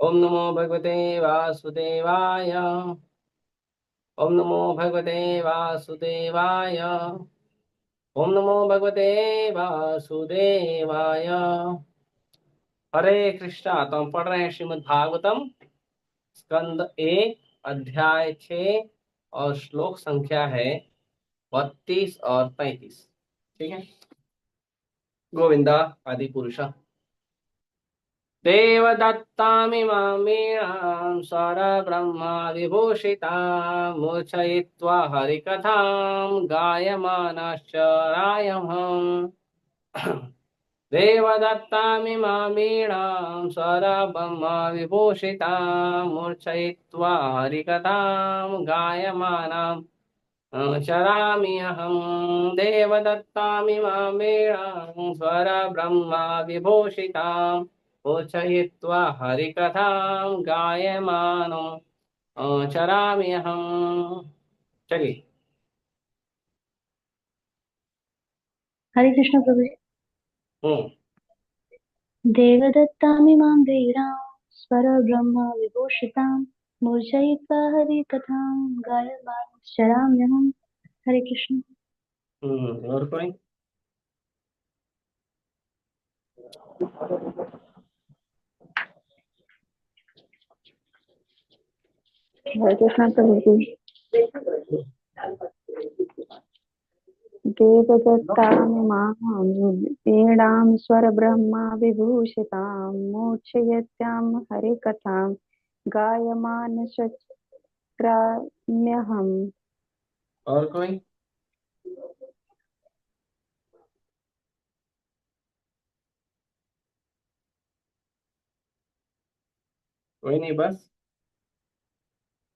ओम नमो भगवते वासुदेवाय। ओम नमो भगवते वासुदेवाय। ओम नमो भगवते वासुदेवाय। हरे कृष्णा। तो हम पढ़ रहे हैं श्रीमद् भागवतम स्कंद 1 अध्याय 6 और श्लोक संख्या है 32 और 35। ठीक है। गोविंदा आदि पुरुष देवदत्तामिमां वीणां स्वरब्रह्मा विभूषितां मूर्छयित्वा हरिकथां गायमानश्च रायम्। देवदत्तामिमां वीणां स्वरब्रह्मा विभूषितां मूर्छयित्वा हरिकथां गायमानां चरामि अहं। देवदत्तामिमां वीणां स्वरब्रह्मा विभूषितां मूर्छयित्वा हरिकथां गायमानो चरामि अहम्। चलिए। हरे कृष्ण प्रभु जी। हम्म। देवदत्तामिमां वीणां स्वरब्रह्म विभूषितां मूर्छयित्वा हरिकथां गायमानश्चराम्यहम्। हरे कृष्ण। और कोई? हरे कृष्ण प्रभु जी। देवदत्तामिमां वीणां स्वरब्रह्म विभूषितां मूर्छयित्वां हरिकथां गायमानश्चराम्यहम्। और कोई? कोई नहीं, बस।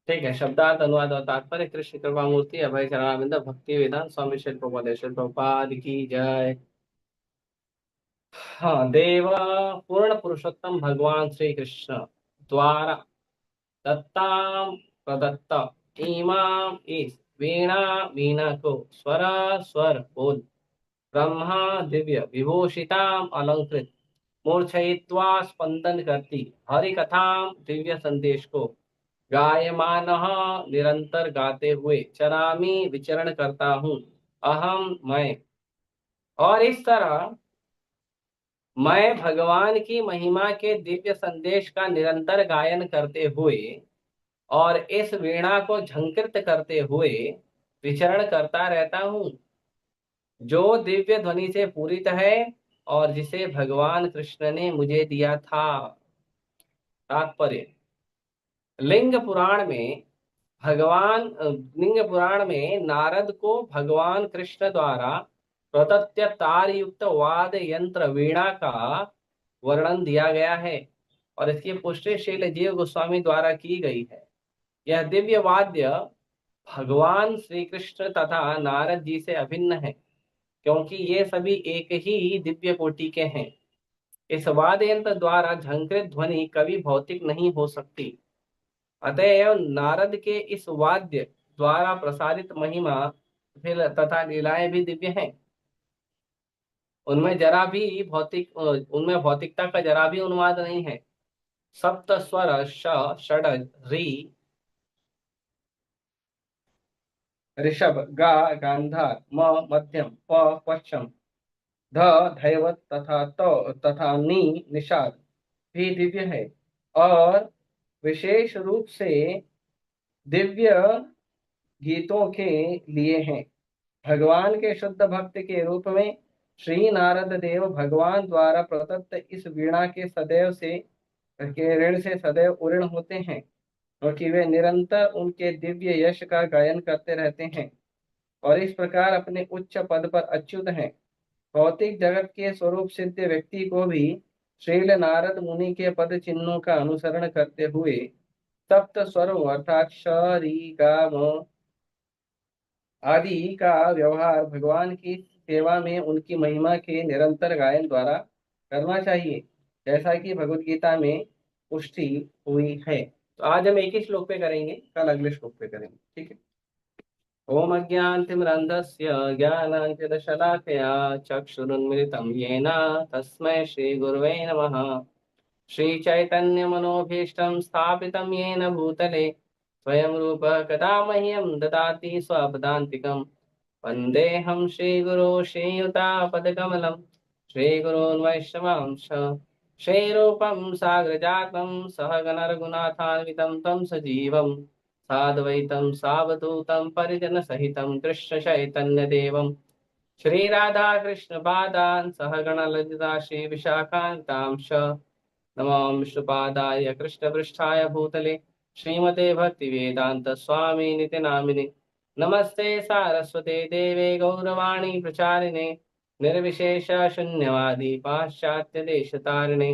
ठीक है। शब्दार्थ अनुवाद और तात्पर्य। कृष्ण कृपा मूर्ति अभय चरणारविंद भक्ति वेदांत स्वामी श्री प्रभुपाद की जय। हाँ, देव पूर्ण पुरुषोत्तम भगवान श्री कृष्ण द्वारा दत्ताम प्रदत्त इमाम इस वीणा वीणा को स्वर स्वर बोल ब्रह्मा दिव्य विभूषिताम अलंकृत मूर्छयित्वा स्पंदन करती हरि कथाम दिव्य संदेश को गायमान निरंतर गाते हुए चरामी विचरण करता हूँ अहम मैं। और इस तरह मैं भगवान की महिमा के दिव्य संदेश का निरंतर गायन करते हुए और इस वीणा को झंकृत करते हुए विचरण करता रहता हूँ जो दिव्य ध्वनि से पूरित है और जिसे भगवान कृष्ण ने मुझे दिया था। तात्पर्य। लिंग पुराण में लिंग पुराण में नारद को भगवान कृष्ण द्वारा प्रदत्त तार युक्त वाद यंत्र वीणा का वर्णन दिया गया है और इसकी पुष्टि श्रील जीव गोस्वामी द्वारा की गई है। यह दिव्य वाद्य भगवान श्री कृष्ण तथा नारद जी से अभिन्न है क्योंकि ये सभी एक ही दिव्य कोटि के हैं। इस वाद्य यंत्र द्वारा झंकृत ध्वनि कभी भौतिक नहीं हो सकती। अतएव नारद के इस वाद्य द्वारा प्रसारित महिमा फिर तथा लीलाएं भी दिव्य हैं। उनमें भौतिकता का जरा भी अनुवाद नहीं है। सप्त स्वर श षड री ऋषभ गा गांधार म मध्यम प पश्चम ध धैवत तथा तथा नी निषाद भी दिव्य है और विशेष रूप से दिव्य गीतों के लिए हैं। भगवान के शुद्ध भक्त के रूप में श्री नारद देव भगवान द्वारा प्रदत्त इस वीणा के ऋण से सदैव उऋण होते हैं क्योंकि वे निरंतर उनके दिव्य यश का गायन करते रहते हैं और इस प्रकार अपने उच्च पद पर अच्युत हैं। भौतिक जगत के स्वरूप सिद्ध व्यक्ति को भी श्रील नारद मुनि के पद चिन्हों का अनुसरण करते हुए सप्त स्वरों अर्थात श री गा म आदि का व्यवहार भगवान की सेवा में उनकी महिमा के निरंतर गायन द्वारा करना चाहिए जैसा कि भगवत गीता में पुष्टि हुई है। तो आज हम एक ही श्लोक पे करेंगे, कल अगले श्लोक पे करेंगे। ठीक है। ओम अज्ञानतिमिरन्धस्य ज्ञानाञ्जनशलाकया चक्षुरुन्मिलितं येन तस्मै श्रीगुरवे नमः। श्रीचैतन्यमनोभीष्टं स्थापितं येन भूतले स्वयं रूपः कदा मह्यं ददाति स्वपदान्तिकम्। वन्देऽहं श्रीगुरो श्रीयुतापदकमलं श्रीगुरोन् वैष्णवांश श्रीरूपं साग्रजातं सहगणरघुनाथान्वितं तं सजीवं साद्वैतं सावधूतं परिजनसहितं कृष्णचैतन्यदेवं श्रीराधाकृष्णपादान् सहगणललिता श्रीविशाखान्तांश नमामि विष्णुपादाय कृष्णपृष्ठाय भूतले श्रीमते भक्तिवेदांत स्वामी नित्य नामिने नमस्ते सारस्वते देवे गौरवाणी प्रचारिणे निर्विशेष शून्यवादी पाश्चात्य देशतारिणे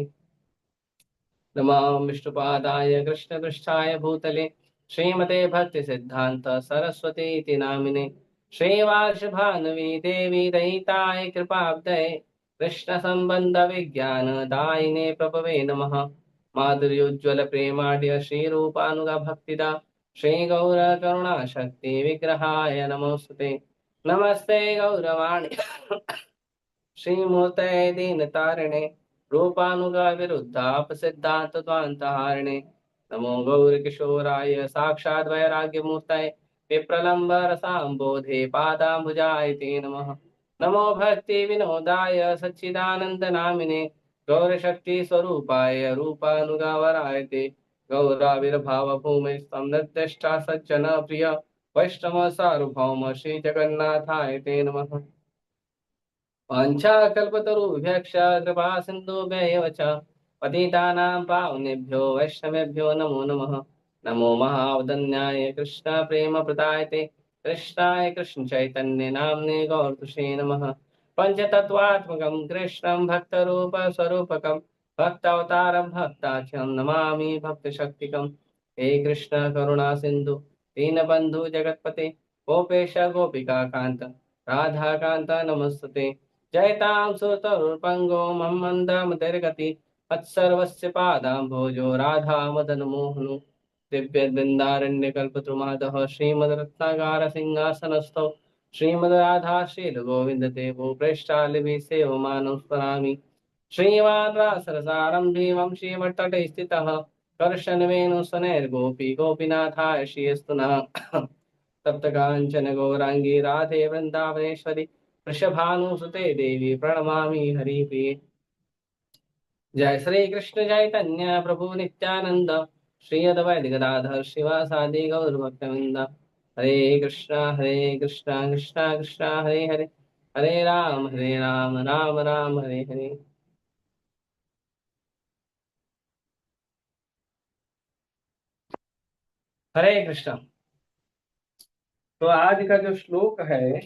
नमामि विष्णुपादाय कृष्णपृष्ठाय भूतले श्रीमते भक्ति सिद्धांत सरस्वती इति नामिने श्रीवार्षभानुवी देवी दयिताय कृपाब्दये कृष्ण संबंध विज्ञान दायिने प्रभवे नमः माधुर्योज्वल प्रेमाढ्य श्रीरूपानुग भक्तिदा श्री गौर करुणा शक्ति विग्रहाय नमोस्तुते नमस्ते गौरवाणी श्रीमूर्तये दीनतारिणे रूपानुगा विरुद्धाप सिद्धांत द्वान्तहारिणे नमो गौरकिशोराय साक्षात् वैराग्यमूर्तये विप्रलम्बर सांबोधे पादाम्बुजाय ते नमः नमो भक्ति विनोदाय सच्चिदानंद नामिने गौरशक्ति स्वरूपाय रूपानुगावराय ते गौराविर्भाव भूमि निर्दिष्टा सज्जन प्रिय वैष्णव सार्वभौम श्री जगन्नाथाय ते नमः वाञ्छाकल्पतरुभ्यश्च कृपा सिन्धुभ्यैव च पतितानां पावनेभ्यो वैष्णवेभ्यो नमो नमः नमो महावदन्याय कृष्ण प्रेम प्रदायते कृष्णाय कृष्ण चैतन्य नाम्ने गौरतुषे नमः पंचतत्वात्मकं कृष्णं भक्तरूप स्वरूपकं भक्तावतारं भक्ताख्यं नमामि भक्तशक्तिकं हे कृष्ण करुणा सिन्धु दीनबन्धु जगत्पते गोपेश गोपिका कान्त राधाकान्त नमस्तुते जयतां सुरतरुर्पङ्गो मम मन्दमतिर्गति मत्सर्वस्य पादाम्भोजो राधा मदन मोहनो दिव्यवृन्दारण्यकल्पद्रुमादः श्रीमद्रत्नागार सिंहासनस्थौ श्रीमद्राधा श्रीलगोविन्ददेवो प्रेष्ठालिभिः सेवमानं स्मरामि श्रीमान् रासरसारम्भी वंशीमठ्ठटे स्थितः कर्षणवेणुसनैर्गोपी गोपीनाथाय श्रीयस्तु नः सप्तकाञ्चन गौराङ्गी राधे वृन्दावनेश्वरी वृषभानुसुते देवी प्रणमामि हरिप्रिये जय श्री कृष्ण चैतन्य प्रभु नित्यानंद श्री अद्वैत गदाधर शिवासादि गौर भक्तवृंद हरे कृष्णा कृष्णा कृष्णा हरे हरे हरे राम राम राम हरे हरे। हरे कृष्णा। तो आज का जो श्लोक है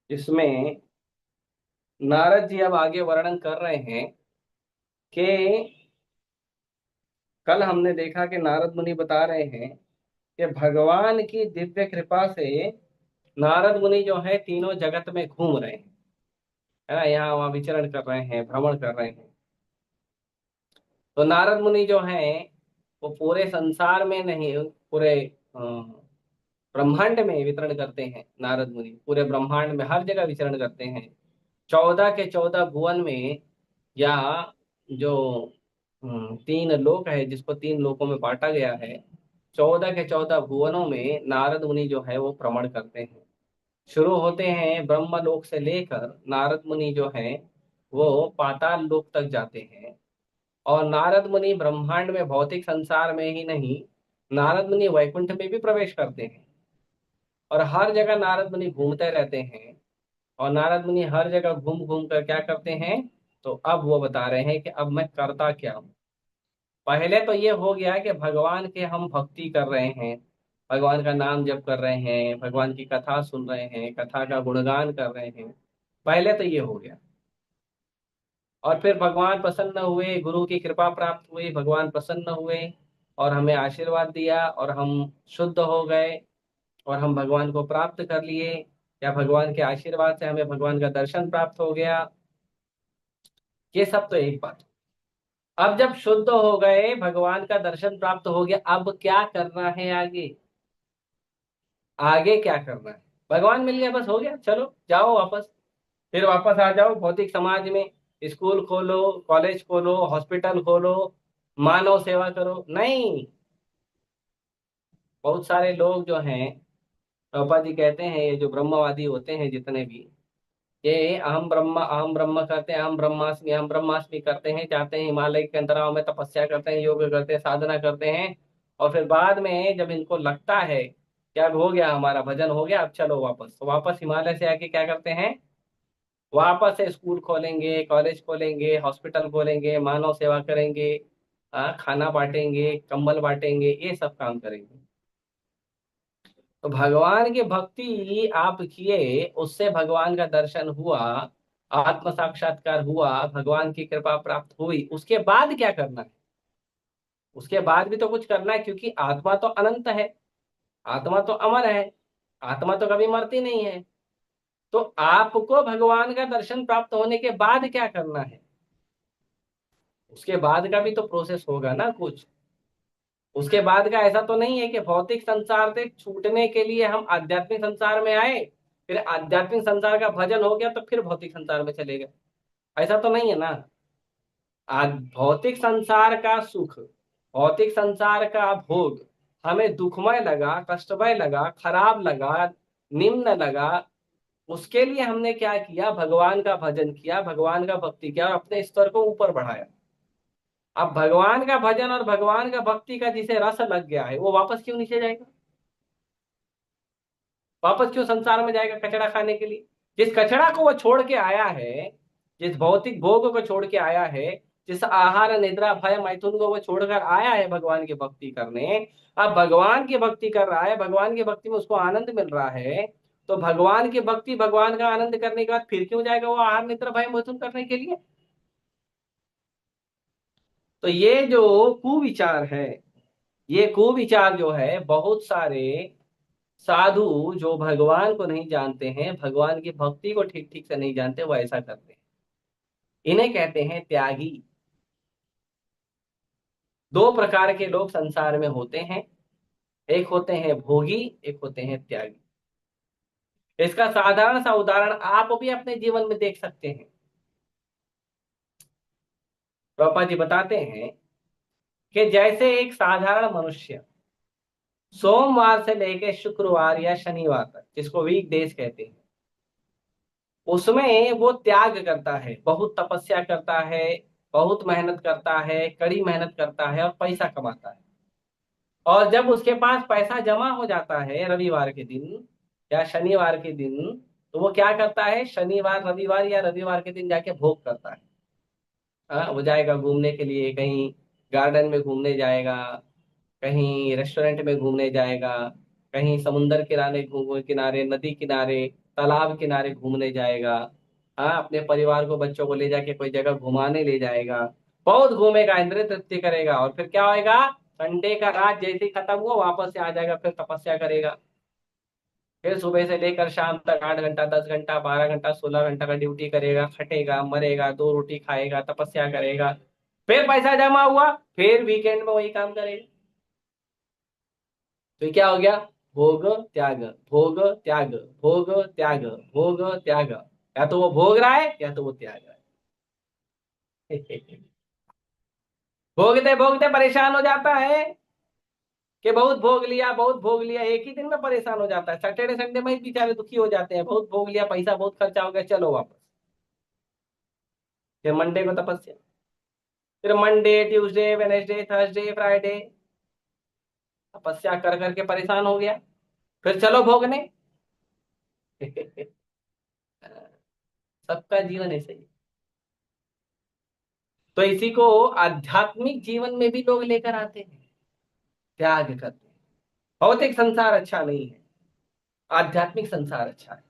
इसमें नारद जी अब आगे वर्णन कर रहे हैं कि कल हमने देखा कि नारद मुनि बता रहे हैं कि भगवान की दिव्य कृपा से नारद मुनि जो है तीनों जगत में घूम रहे हैं, है ना, यहाँ वहाँ विचरण कर रहे हैं, भ्रमण कर रहे हैं। तो नारद मुनि जो हैं वो पूरे संसार में नहीं, पूरे ब्रह्मांड में वितरण करते हैं। नारद मुनि पूरे ब्रह्मांड में हर जगह विचरण करते हैं। 14 के 14 भुवन में, या जो तीन लोक है जिसको तीन लोकों में बांटा गया है, 14 के 14 भुवनों में नारद मुनि जो है वो भ्रमण करते हैं। शुरू होते हैं ब्रह्मलोक से लेकर नारद मुनि जो हैं वो पाताल लोक तक जाते हैं। और नारद मुनि ब्रह्मांड में भौतिक संसार में ही नहीं, नारद मुनि वैकुंठ में भी प्रवेश करते हैं। और हर जगह नारद मुनि घूमते रहते हैं। और नारद मुनि हर जगह घूम घूम कर क्या करते हैं, तो अब वो बता रहे हैं कि अब मैं करता क्या हूँ। पहले तो ये हो गया कि भगवान के हम भक्ति कर रहे हैं, भगवान का नाम जप कर रहे हैं, भगवान की कथा सुन रहे हैं, कथा का गुणगान कर रहे हैं। पहले तो ये हो गया। और फिर भगवान प्रसन्न हुए, गुरु की कृपा प्राप्त हुई, भगवान प्रसन्न हुए और हमें आशीर्वाद दिया और हम शुद्ध हो गए और हम भगवान को प्राप्त कर लिए, या भगवान के आशीर्वाद से हमें भगवान का दर्शन प्राप्त हो गया। ये सब तो एक बात। अब जब शुद्ध हो गए, भगवान का दर्शन प्राप्त हो गया, अब क्या करना है आगे? आगे क्या करना है? भगवान मिल गया, बस हो गया, चलो जाओ वापस। फिर वापस आ जाओ भौतिक समाज में, स्कूल खोलो, कॉलेज खोलो, हॉस्पिटल खोलो, मानव सेवा करो। नहीं, बहुत सारे लोग जो हैं, प्रभुपाद जी कहते हैं, ये जो ब्रह्मवादी होते हैं जितने भी, ये अहम ब्रह्म करते हैं, अहम ब्रह्मास्मि करते हैं, जाते हैं हिमालय के अंतराव में तपस्या करते हैं, योग करते हैं, साधना करते हैं, और फिर बाद में जब इनको लगता है कि अब हो गया, हमारा भजन हो गया, अब चलो वापस, तो वापस हिमालय से आके क्या करते हैं, वापस से स्कूल खोलेंगे, कॉलेज खोलेंगे, हॉस्पिटल खोलेंगे, मानव सेवा करेंगे, खाना बांटेंगे, कंबल बांटेंगे, ये सब काम करेंगे। तो भगवान की भक्ति आप किए, उससे भगवान का दर्शन हुआ, आत्म साक्षात्कार हुआ, भगवान की कृपा प्राप्त हुई, उसके बाद क्या करना है? उसके बाद भी तो कुछ करना है, क्योंकि आत्मा तो अनंत है, आत्मा तो अमर है, आत्मा तो कभी मरती नहीं है। तो आपको भगवान का दर्शन प्राप्त होने के बाद क्या करना है? उसके बाद का भी तो प्रोसेस होगा ना कुछ। उसके बाद का ऐसा तो नहीं है कि भौतिक संसार से छूटने के लिए हम आध्यात्मिक संसार में आए, फिर आध्यात्मिक संसार का भजन हो गया तो फिर भौतिक संसार में चले गए। ऐसा तो नहीं है ना। आज भौतिक संसार का सुख, भौतिक संसार का भोग हमें दुखमय लगा, कष्टमय लगा, खराब लगा, निम्न लगा, उसके लिए हमने क्या किया, भगवान का भजन किया, भगवान का भक्ति किया और अपने स्तर को ऊपर बढ़ाया। अब भगवान का भजन और भगवान का भक्ति का जिसे रस लग गया है, वो वापस क्यों नीचे जाएगा? वापस क्यों संसार में जाएगा कचड़ा खाने के लिए? जिस कचड़ा को वो छोड़ के आया है, जिस भौतिक भोग को छोड़ के आया है, जिस आहार निद्रा भय मैथुन को वो छोड़कर आया है भगवान की भक्ति करने, अब भगवान की भक्ति कर रहा है, भगवान की भक्ति में उसको आनंद मिल रहा है, तो भगवान की भक्ति, भगवान का आनंद करने के बाद फिर क्यों जाएगा वो आहार निद्रा भय मैथुन करने के लिए? तो ये जो कुविचार है, ये कुविचार जो है, बहुत सारे साधु जो भगवान को नहीं जानते हैं, भगवान की भक्ति को ठीक ठीक से नहीं जानते, वो ऐसा करते हैं। इन्हें कहते हैं त्यागी। दो प्रकार के लोग संसार में होते हैं, एक होते हैं भोगी, एक होते हैं त्यागी। इसका साधारण सा उदाहरण आप भी अपने जीवन में देख सकते हैं। प्रभुपाद जी बताते हैं कि जैसे एक साधारण मनुष्य सोमवार से लेकर शुक्रवार या शनिवार तक, जिसको वीक डेज कहते हैं, उसमें वो त्याग करता है, बहुत तपस्या करता है, बहुत मेहनत करता है, कड़ी मेहनत करता है और पैसा कमाता है। और जब उसके पास पैसा जमा हो जाता है रविवार के दिन या शनिवार के दिन, तो वो क्या करता है, शनिवार रविवार या रविवार के दिन जाके भोग करता है। हाँ, वो जाएगा घूमने के लिए, कहीं गार्डन में घूमने जाएगा, कहीं रेस्टोरेंट में घूमने जाएगा, कहीं समुंदर किनारे किनारे, नदी किनारे, तालाब किनारे घूमने जाएगा। हाँ, अपने परिवार को, बच्चों को ले जाके कोई जगह घुमाने ले जाएगा, बहुत घूमेगा, इंद्रिय तृप्ति करेगा, और फिर क्या होएगा, संडे का रात जैसे ही खत्म हुआ वापस से आ जाएगा, फिर तपस्या करेगा, फिर सुबह से लेकर शाम तक 8 घंटा, 10 घंटा, 12 घंटा, 16 घंटा का ड्यूटी करेगा, खटेगा, मरेगा, दो रोटी खाएगा, तपस्या करेगा, फिर पैसा जमा हुआ, फिर वीकेंड में वही काम करेगा। तो क्या हो गया, भोग त्याग, भोग त्याग, भोग त्याग, भोग त्याग। या तो वो भोग रहा है या तो वो त्याग रहा है। भोगते भोगते परेशान हो जाता है कि बहुत भोग लिया, बहुत भोग लिया, एक ही दिन में परेशान हो जाता है, सैटरडे संडे में ही बेचारे दुखी हो जाते हैं, बहुत भोग लिया, पैसा बहुत खर्चा हो गया, चलो वापस। फिर मंडे को तपस्या, फिर Monday, Tuesday, Wednesday, Thursday, Friday, तपस्या कर करके परेशान हो गया, फिर चलो भोगने। सबका जीवन ऐसे ही। तो इसी को आध्यात्मिक जीवन में भी लोग लेकर आते हैं, त्याग करते हैं। भौतिक संसार अच्छा नहीं है, आध्यात्मिक संसार अच्छा है।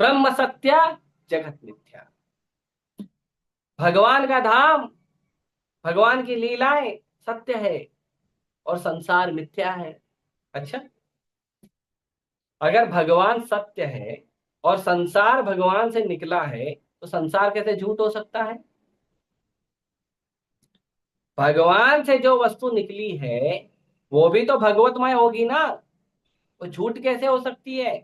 ब्रह्म सत्या, जगत मिथ्या। भगवान का धाम, भगवान की लीलाएं सत्य है और संसार मिथ्या है। अच्छा, अगर भगवान सत्य है और संसार भगवान से निकला है, तो संसार कैसे झूठ हो सकता है? भगवान से जो वस्तु निकली है वो भी तो भगवतमय होगी ना, वो झूठ कैसे हो सकती है?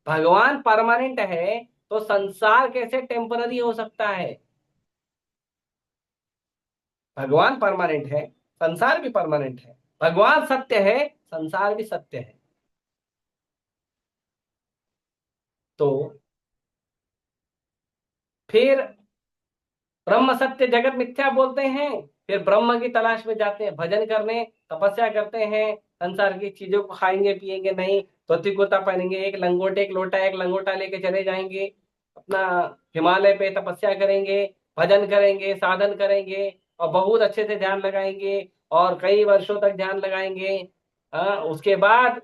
भगवान परमानेंट है तो संसार कैसे टेम्पररी हो सकता है? भगवान परमानेंट है, संसार भी परमानेंट है। भगवान सत्य है, संसार भी सत्य है। तो फिर ब्रह्म सत्य जगत मिथ्या बोलते हैं, फिर ब्रह्म की तलाश में जाते हैं, भजन करने तपस्या करते हैं, संसार की चीजों को खाएंगे पिएंगे नहीं, धोती कुर्ता पहनेंगे, एक लंगोटा लेके चले जाएंगे अपना हिमालय पे, तपस्या करेंगे, भजन करेंगे, साधन करेंगे, और बहुत अच्छे से ध्यान लगाएंगे, और कई वर्षों तक ध्यान लगाएंगे। उसके बाद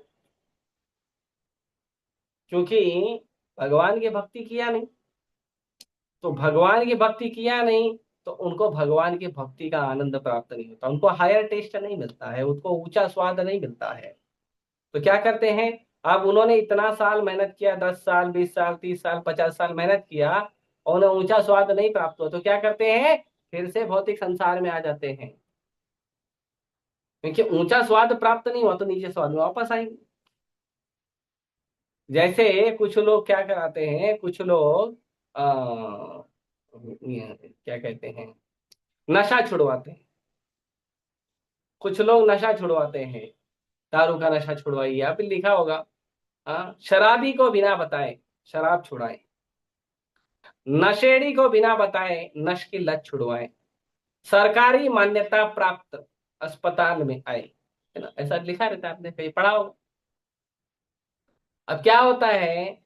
क्योंकि भगवान की भक्ति किया नहीं, तो भगवान की भक्ति किया नहीं, तो उनको भगवान की भक्ति का आनंद प्राप्त नहीं होता, उनको हायर टेस्ट नहीं मिलता है, उनको ऊंचा स्वाद नहीं मिलता है। तो क्या करते हैं? अब उन्होंने इतना साल मेहनत किया, 10 साल, 20 साल, 30 साल, 50 साल मेहनत किया, और उन्हें ऊंचा स्वाद नहीं प्राप्त हुआ, तो क्या करते हैं? फिर से भौतिक संसार में आ जाते हैं, क्योंकि ऊंचा स्वाद प्राप्त नहीं हुआ तो नीचे स्वाद में वापस आएंगे। जैसे कुछ लोग क्या कराते हैं, कुछ लोग क्या कहते हैं, नशा छुड़वाते हैं। कुछ लोग नशा छुड़वाते हैं, दारू का नशा छुड़वाइए, आप लिखा होगा। हाँ, शराबी को बिना बताए शराब छुड़ाए, नशेड़ी को बिना बताए नश की लत छुड़वाए, सरकारी मान्यता प्राप्त अस्पताल में आए, है ना, ऐसा लिखा रहता है, आपने कहीं पढ़ा होगा। अब क्या होता है,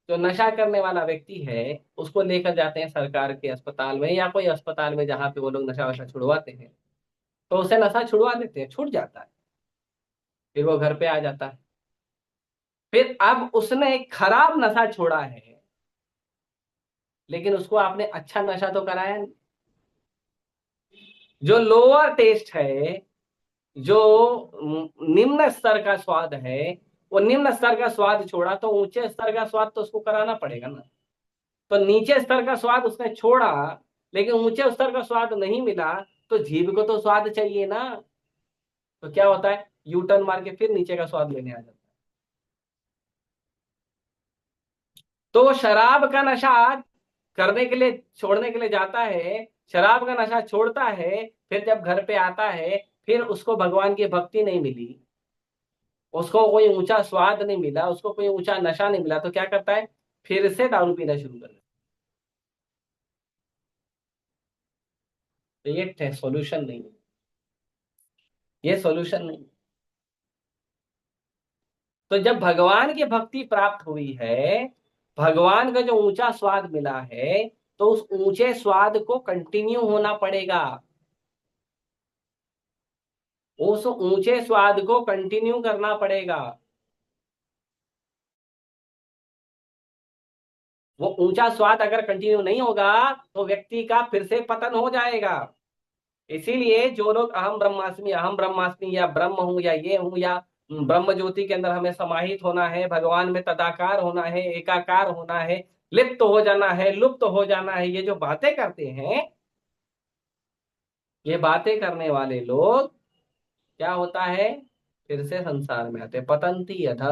जो नशा करने वाला व्यक्ति है उसको लेकर जाते हैं सरकार के अस्पताल में या कोई अस्पताल में जहाँ पे वो लोग नशा वशा छुड़वाते हैं, तो उसे नशा छुड़वा देते हैं, छूट जाता है, फिर वो घर पे आ जाता है। फिर अब उसने एक खराब नशा छोड़ा है, लेकिन उसको आपने अच्छा नशा तो कराया नहीं। जो लोअर टेस्ट है, जो निम्न स्तर का स्वाद है, वो निम्न स्तर का स्वाद छोड़ा, तो ऊंचे स्तर का स्वाद तो उसको कराना पड़ेगा ना। तो नीचे स्तर का स्वाद उसने छोड़ा, लेकिन ऊंचे स्तर का स्वाद नहीं मिला, तो जीभ को तो स्वाद चाहिए ना। तो क्या होता है, यू टर्न मार के फिर नीचे का स्वाद लेने आ जाता है। तो वो शराब का नशा करने के लिए, छोड़ने के लिए जाता है, शराब का नशा छोड़ता है, फिर जब घर पे आता है, फिर उसको भगवान की भक्ति नहीं मिली, उसको कोई ऊंचा स्वाद नहीं मिला, उसको कोई ऊंचा नशा नहीं मिला, तो क्या करता है, फिर से दारू पीना शुरू कर देता है। ये सॉल्यूशन नहीं है, ये सॉल्यूशन नहीं। तो जब भगवान की भक्ति प्राप्त हुई है, भगवान का जो ऊंचा स्वाद मिला है, तो उस ऊंचे स्वाद को कंटिन्यू होना पड़ेगा, उस ऊंचे स्वाद को कंटिन्यू करना पड़ेगा। वो ऊंचा स्वाद अगर कंटिन्यू नहीं होगा, तो व्यक्ति का फिर से पतन हो जाएगा। इसीलिए जो लोग अहम ब्रह्मास्मि या ब्रह्म हूं या ये हूं या ब्रह्म ज्योति के अंदर हमें समाहित होना है, भगवान में तदाकार होना है, एकाकार होना है, लिप्त हो जाना है, लुप्त हो जाना है, ये जो बातें करते हैं, ये बातें करने वाले लोग, क्या होता है, फिर से संसार में आते, पतंती अध,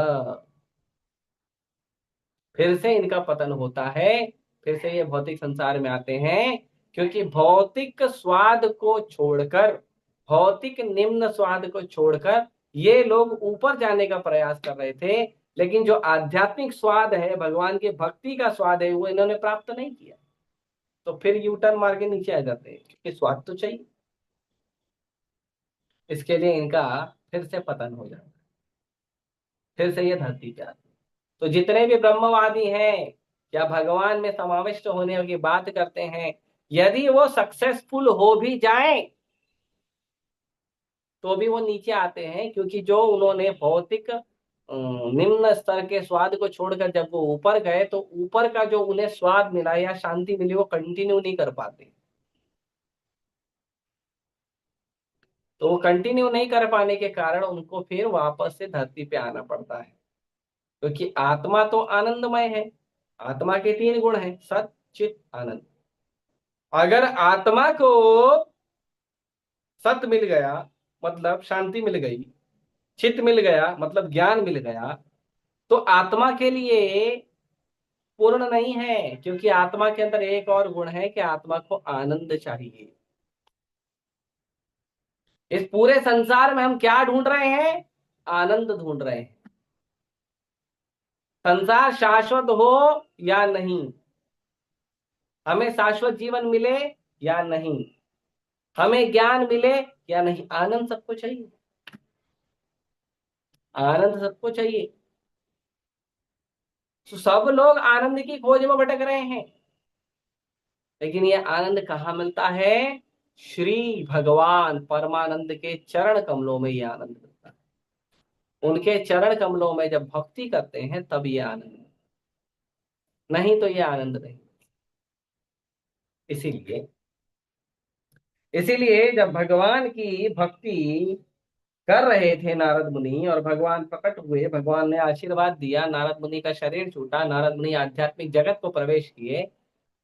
फिर से इनका पतन होता है, फिर से ये भौतिक संसार में आते हैं। क्योंकि भौतिक स्वाद को छोड़कर, भौतिक निम्न स्वाद को छोड़कर ये लोग ऊपर जाने का प्रयास कर रहे थे, लेकिन जो आध्यात्मिक स्वाद है, भगवान की भक्ति का स्वाद है, वो इन्होंने प्राप्त नहीं किया, तो फिर यू टर्न मार के नीचे आ जाते हैं, क्योंकि स्वाद तो चाहिए, इसके लिए इनका फिर से पतन हो जाता है, फिर से ये धरती पे आते हैं। तो जितने भी ब्रह्मवादी हैं या भगवान में समाविष्ट होने की बात करते हैं, यदि वो सक्सेसफुल हो भी जाएं, तो भी वो नीचे आते हैं, क्योंकि जो उन्होंने भौतिक निम्न स्तर के स्वाद को छोड़कर जब वो ऊपर गए, तो ऊपर का जो उन्हें स्वाद मिला या शांति मिली, वो कंटिन्यू नहीं कर पाते। तो वो कंटिन्यू नहीं कर पाने के कारण उनको फिर वापस से धरती पे आना पड़ता है, क्योंकि आत्मा तो आनंदमय है। आत्मा के 3 गुण हैं, सत चित आनंद। अगर आत्मा को सत मिल गया मतलब शांति मिल गई, चित मिल गया मतलब ज्ञान मिल गया, तो आत्मा के लिए पूर्ण नहीं है, क्योंकि आत्मा के अंदर एक और गुण है कि आत्मा को आनंद चाहिए। इस पूरे संसार में हम क्या ढूंढ रहे हैं? आनंद ढूंढ रहे हैं। संसार शाश्वत हो या नहीं, हमें शाश्वत जीवन मिले या नहीं, हमें ज्ञान मिले या नहीं, आनंद सबको चाहिए। आनंद सबको चाहिए। तो सब लोग आनंद की खोज में भटक रहे हैं, लेकिन ये आनंद कहाँ मिलता है? श्री भगवान परमानंद के चरण कमलों में ये आनंद मिलता है। उनके चरण कमलों में जब भक्ति करते हैं तब ये आनंद, नहीं तो ये आनंद नहीं। इसीलिए इसीलिए जब भगवान की भक्ति कर रहे थे नारद मुनि और भगवान प्रकट हुए, भगवान ने आशीर्वाद दिया, नारद मुनि का शरीर छूटा, नारद मुनि आध्यात्मिक जगत को प्रवेश किए,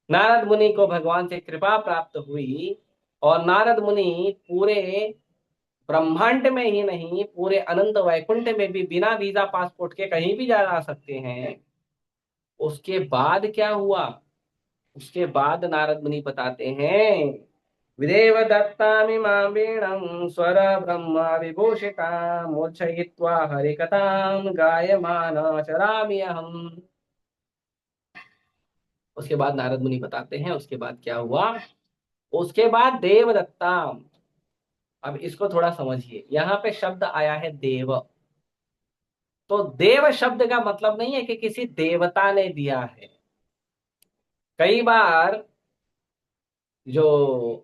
नारद मुनि को भगवान से कृपा प्राप्त हुई, और नारद मुनि पूरे ब्रह्मांड में ही नहीं, पूरे अनंत वैकुंठ में भी बिना वीजा पासपोर्ट के कहीं भी जा सकते हैं। उसके बाद क्या हुआ? उसके बाद नारद मुनि बताते हैं, विदेव दत्तामिमां वीणां स्वर ब्रह्म विभूषितां मोक्षयित्वा हरिकथां गायमान चरामि अहम्। उसके बाद नारद मुनि बताते हैं उसके बाद क्या हुआ। उसके बाद देवदत्ता। अब इसको थोड़ा समझिए, यहाँ पे शब्द आया है देव। तो देव शब्द का मतलब नहीं है कि किसी देवता ने दिया है। कई बार जो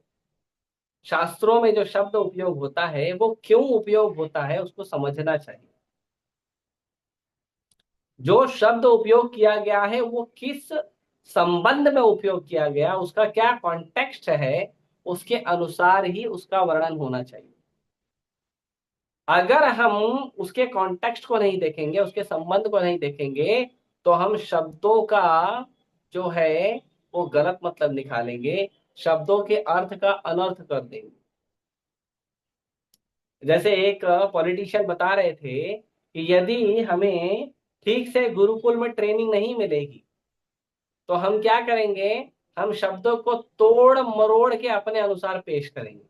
शास्त्रों में जो शब्द उपयोग होता है वो क्यों उपयोग होता है उसको समझना चाहिए। जो शब्द उपयोग किया गया है वो किस संबंध में उपयोग किया गया, उसका क्या कॉन्टेक्स्ट है, उसके अनुसार ही उसका वर्णन होना चाहिए। अगर हम उसके कॉन्टेक्स्ट को नहीं देखेंगे, उसके संबंध को नहीं देखेंगे, तो हम शब्दों का जो है वो गलत मतलब निकालेंगे, शब्दों के अर्थ का अनर्थ कर देंगे। जैसे एक पॉलिटिशियन बता रहे थे कि यदि हमें ठीक से गुरुकुल में ट्रेनिंग नहीं मिलेगी तो हम क्या करेंगे? हम शब्दों को तोड़ मरोड़ के अपने अनुसार पेश करेंगे।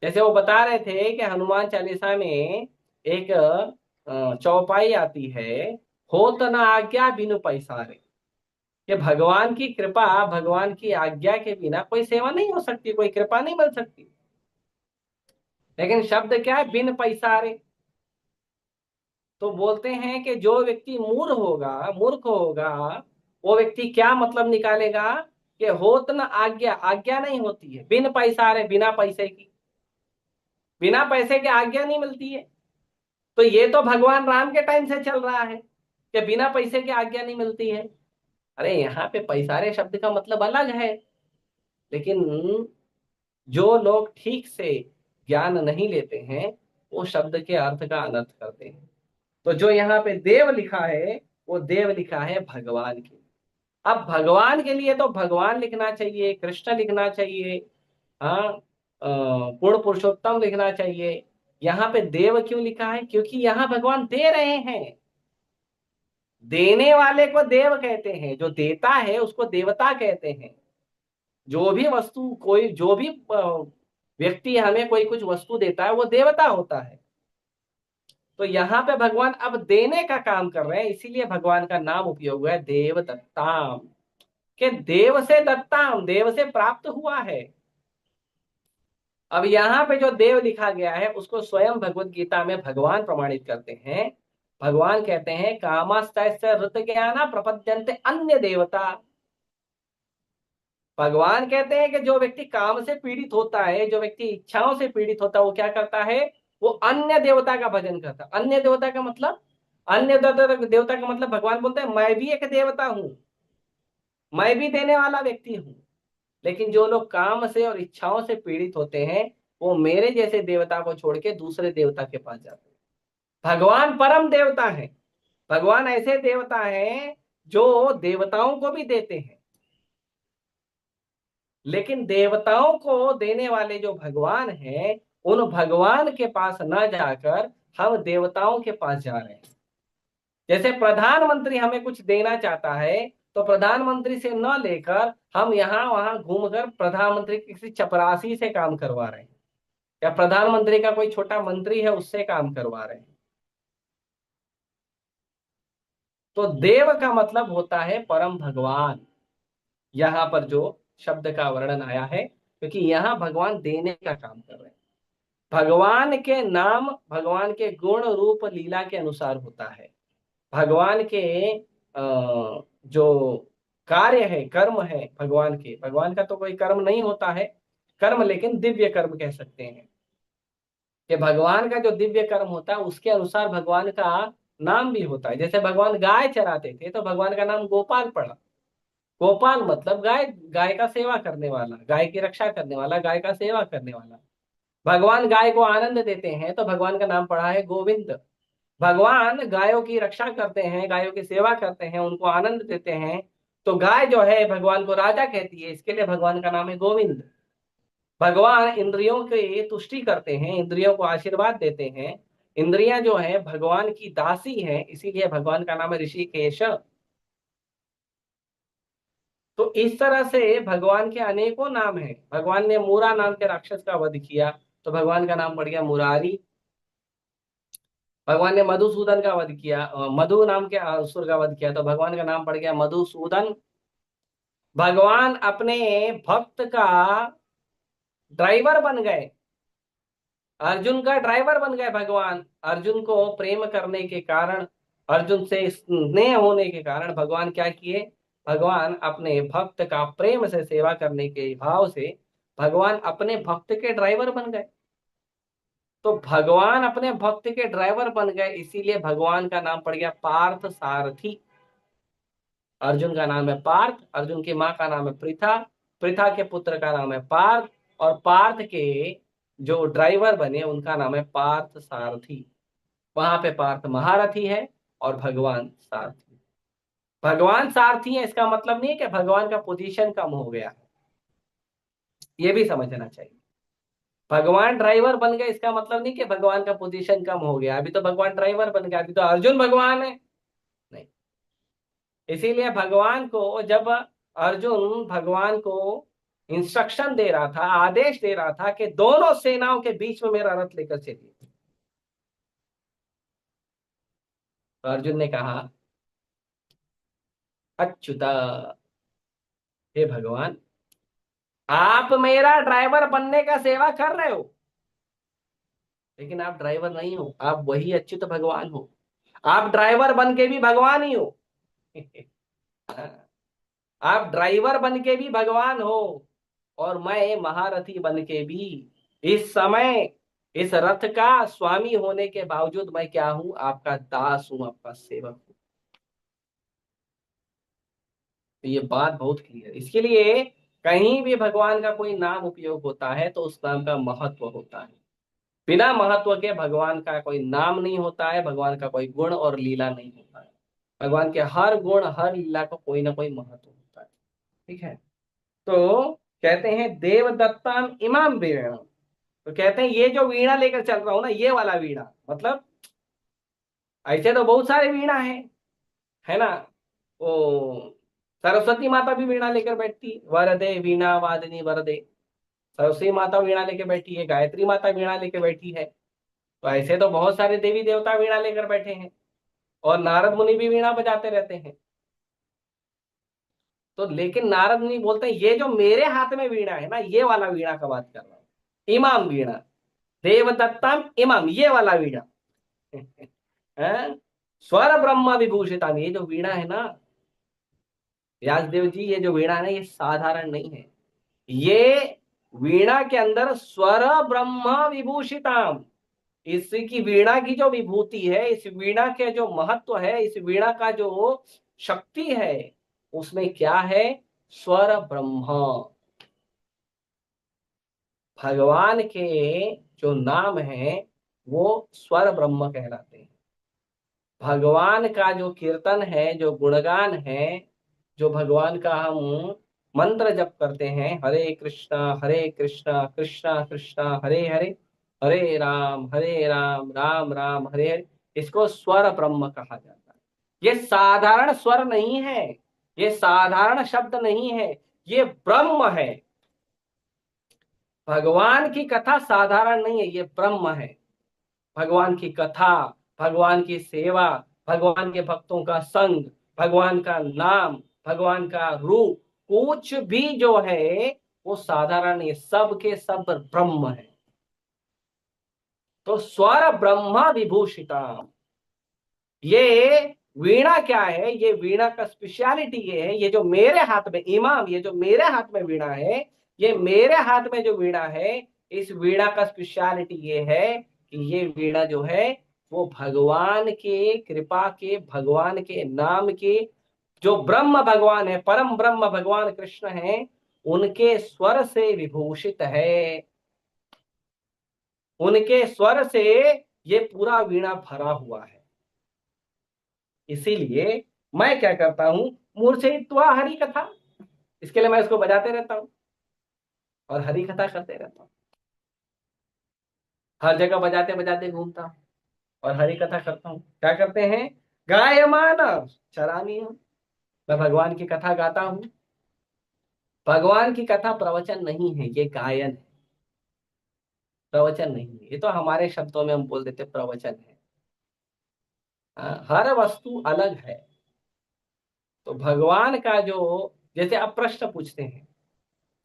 जैसे वो बता रहे थे कि हनुमान चालीसा में एक चौपाई आती है, होत न आज्ञा बिनु पैसारे, कि भगवान की कृपा, भगवान की आज्ञा के बिना कोई सेवा नहीं हो सकती, कोई कृपा नहीं मिल सकती। लेकिन शब्द क्या है? बिन पैसारे। तो बोलते हैं कि जो व्यक्ति मूर्ख होगा, वो व्यक्ति क्या मतलब निकालेगा कि होत न आज्ञा, आज्ञा नहीं होती है, बिन पैसारे, बिना पैसे की, बिना पैसे के आज्ञा नहीं मिलती है। तो ये तो भगवान राम के टाइम से चल रहा है कि बिना पैसे की आज्ञा नहीं मिलती है। अरे यहाँ पे पैसारे शब्द का मतलब अलग है, लेकिन जो लोग ठीक से ज्ञान नहीं लेते हैं वो शब्द के अर्थ का अनर्थ करते हैं। तो जो यहाँ पे देव लिखा है वो देव लिखा है भगवान के। अब भगवान के लिए तो भगवान लिखना चाहिए, कृष्ण लिखना चाहिए, हाँ, पूर्ण पुरुषोत्तम लिखना चाहिए। यहाँ पे देव क्यों लिखा है? क्योंकि यहाँ भगवान दे रहे हैं। देने वाले को देव कहते हैं, जो देता है उसको देवता कहते हैं। जो भी वस्तु, कोई जो भी व्यक्ति हमें कोई कुछ वस्तु देता है वो देवता होता है। तो यहाँ पे भगवान अब देने का काम कर रहे हैं, इसीलिए भगवान का नाम उपयोग हुआ है देव दत्ताम, के देव से दत्ताम, देव से प्राप्त हुआ है। अब यहाँ पे जो देव लिखा गया है उसको स्वयं भगवत गीता में भगवान प्रमाणित करते हैं। भगवान कहते हैं कामस्तस्य ऋत ज्ञाना प्रपद्यन्ते अन्य देवता। भगवान कहते हैं कि जो व्यक्ति काम से पीड़ित होता है, जो व्यक्ति इच्छाओं से पीड़ित होता है, वो क्या करता है? वो अन्य देवता का भजन करता है। अन्य देवता का मतलब, अन्य देवता का मतलब भगवान बोलते हैं मैं भी एक देवता हूं, मैं भी देने वाला व्यक्ति हूं। लेकिन जो लोग काम से और इच्छाओं से पीड़ित होते हैं वो मेरे जैसे देवता को छोड़ के दूसरे देवता के पास जाते हैं। भगवान परम देवता है। भगवान ऐसे देवता हैं जो देवताओं को भी देते हैं, लेकिन देवताओं को देने वाले जो भगवान हैं उन भगवान के पास न जाकर हम देवताओं के पास जा रहे हैं। जैसे प्रधानमंत्री हमें कुछ देना चाहता है तो प्रधानमंत्री से न लेकर हम यहाँ वहां घूमकर प्रधानमंत्री के किसी चपरासी से काम करवा रहे हैं, या प्रधानमंत्री का कोई छोटा मंत्री है उससे काम करवा रहे हैं। तो देव का मतलब होता है परम भगवान। यहाँ पर जो शब्द का वर्णन आया है, क्योंकि यहाँ भगवान देने का काम कर रहे हैं। भगवान के नाम भगवान के गुण रूप लीला के अनुसार होता है। भगवान के जो कार्य है, कर्म है भगवान के, भगवान का तो कोई कर्म नहीं होता है कर्म, लेकिन दिव्य कर्म कह सकते हैं कि भगवान का जो दिव्य कर्म होता है उसके अनुसार भगवान का नाम भी होता है। जैसे भगवान गाय चराते थे तो भगवान का नाम गोपाल पड़ा। गोपाल मतलब गाय, गाय का सेवा करने वाला, गाय की रक्षा करने वाला, गाय का सेवा करने वाला। भगवान गाय को आनंद देते हैं तो भगवान का नाम पड़ा है गोविंद। भगवान गायों की रक्षा करते हैं, गायों की सेवा करते हैं, उनको आनंद देते हैं, तो गाय जो है भगवान को राजा कहती है, इसके लिए भगवान का नाम है गोविंद। भगवान इंद्रियों की तुष्टि करते हैं, इंद्रियों को आशीर्वाद देते हैं। इंद्रियां जो है भगवान की दासी है, इसीलिए भगवान का नाम है ऋषिकेश। तो इस तरह से भगवान के अनेकों नाम हैं। भगवान ने मूरा नाम के राक्षस का वध किया तो भगवान का नाम पड़ गया मुरारी। भगवान ने मधुसूदन का वध किया, मधु नाम के असुर का वध किया तो भगवान का नाम पड़ गया मधुसूदन। भगवान अपने भक्त का ड्राइवर बन गए, अर्जुन का ड्राइवर बन गए भगवान। अर्जुन को प्रेम करने के कारण, अर्जुन से स्नेह होने के कारण भगवान क्या किए, भगवान अपने भक्त का प्रेम से सेवा करने के भाव से भगवान अपने भक्त के ड्राइवर बन गए। तो भगवान अपने भक्त के ड्राइवर बन गए, इसीलिए भगवान का नाम पड़ गया पार्थ सारथी। अर्जुन का नाम है पार्थ, अर्जुन की माँ का नाम है पृथा, पृथा के पुत्र का नाम है पार्थ, और पार्थ के जो ड्राइवर बने उनका नाम है पार्थ सारथी। वहां पे पार्थ महारथी है और भगवान सारथी। भगवान सारथी है इसका मतलब नहीं है कि भगवान का पोजीशन कम हो गया है, ये भी समझना चाहिए। भगवान ड्राइवर बन गए इसका मतलब नहीं कि भगवान का पोजीशन कम हो गया, अभी तो भगवान ड्राइवर बन गया, अभी तो अर्जुन भगवान है नहीं। इसीलिए भगवान को जब अर्जुन भगवान को इंस्ट्रक्शन दे रहा था, आदेश दे रहा था कि दोनों सेनाओं के बीच में मेरा रथ लेकर चलिए, तो अर्जुन ने कहा अच्युता, हे भगवान, आप मेरा ड्राइवर बनने का सेवा कर रहे हो, लेकिन आप ड्राइवर नहीं हो, आप वही अच्युत भगवान हो। आप ड्राइवर बन के भी भगवान ही हो। आप ड्राइवर बन के भी भगवान हो, और मैं महारथी बन के भी इस समय इस रथ का स्वामी होने के बावजूद मैं क्या हूं, आपका दास हूं, आपका सेवक हूं। तो ये बात बहुत क्लियर, इसके लिए कहीं भी भगवान का कोई नाम उपयोग होता है तो उस नाम का महत्व होता है। बिना महत्व के भगवान का कोई नाम नहीं होता है, भगवान का कोई गुण और लीला नहीं होता है। भगवान के हर गुण हर लीला को कोई ना कोई महत्व होता है। ठीक है। तो कहते हैं देवदत्ताम इमाम वीणा, तो कहते हैं ये जो वीणा लेकर चल रहा हूं ना, ये वाला वीणा, मतलब ऐसे तो बहुत सारे वीणा है ना। ओ, सरस्वती माता भी वीणा लेकर बैठती, वरदे वीणा वादिनी वरदे, सरस्वती माता वीणा लेके बैठी है, गायत्री माता वीणा लेके बैठी है। तो ऐसे तो बहुत सारे देवी देवता वीणा लेकर बैठे हैं, और नारद मुनि भी वीणा बजाते रहते हैं। तो लेकिन नारद मुनि बोलते हैं ये जो मेरे हाथ में वीणा है ना, ये वाला वीणा का बात कर रहा हूं, इमाम वीणा, देवदत्तम इमाम, ये वाला वीणा। हैं? स्वर ब्रह्म विभूषितम, ये जो वीणा है ना व्यासदेव जी, ये जो वीणा है ना, ये साधारण नहीं है। ये वीणा के अंदर स्वर ब्रह्म विभूषितम, इसकी वीणा की जो विभूति है, इस वीणा के जो महत्व है, इस वीणा का जो शक्ति है, उसमें क्या है, स्वर ब्रह्म। भगवान के जो नाम है वो स्वर ब्रह्म कहलाते हैं। भगवान का जो कीर्तन है, जो गुणगान है, जो भगवान का हम मंत्र जप करते हैं, हरे कृष्णा कृष्णा कृष्णा हरे हरे, हरे राम राम राम हरे हरे, इसको स्वर ब्रह्म कहा जाता है। ये साधारण स्वर नहीं है, ये साधारण शब्द नहीं है, ये ब्रह्म है। भगवान की कथा साधारण नहीं है, ये ब्रह्म है। भगवान की कथा, भगवान की सेवा, भगवान के भक्तों का संग, भगवान का नाम, भगवान का रूप, कुछ भी जो है वो साधारण नहीं है, सब के सब ब्रह्म है। तो स्वर ब्रह्मा विभूषिता, ये वीणा क्या है, ये वीणा का स्पेशलिटी ये है, ये जो मेरे हाथ में इमाम, ये जो मेरे हाथ में वीणा है, ये मेरे हाथ में जो वीणा है, इस वीणा का स्पेशलिटी ये है कि ये वीणा जो है वो भगवान के कृपा के, भगवान के नाम के, जो ब्रह्म भगवान है, परम ब्रह्म भगवान कृष्ण है, उनके स्वर से विभूषित है। उनके स्वर से ये पूरा वीणा भरा हुआ है। इसीलिए मैं क्या करता हूं, मूर्छित्वा हरि कथा, इसके लिए मैं इसको बजाते रहता हूं और हरि कथा करते रहता हूं। हर जगह बजाते बजाते घूमता हूं और हरि कथा करता हूं। क्या करते हैं, गायमान चरामी हूं, मैं भगवान की कथा गाता हूं। भगवान की कथा प्रवचन नहीं है, ये गायन है, प्रवचन नहीं है। ये तो हमारे शब्दों में हम बोल देते प्रवचन है। हर वस्तु अलग है। तो भगवान का जो, जैसे आप प्रश्न पूछते हैं,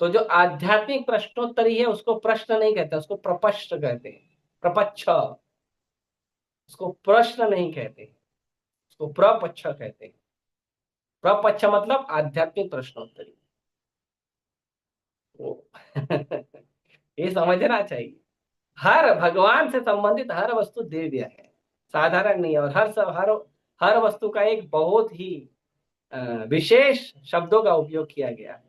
तो जो आध्यात्मिक प्रश्नोत्तरी है उसको प्रश्न नहीं कहते, उसको प्रपश्च कहते हैं, प्रपच्छ। उसको प्रश्न नहीं कहते, उसको प्रपच्छ कहते हैं। प्रपच्छ मतलब आध्यात्मिक प्रश्नोत्तरी। वो ये समझना चाहिए। हर भगवान से संबंधित हर वस्तु दिव्य है, साधारण नहीं है। और हर वस्तु का एक बहुत ही विशेष शब्दों का उपयोग किया गया है।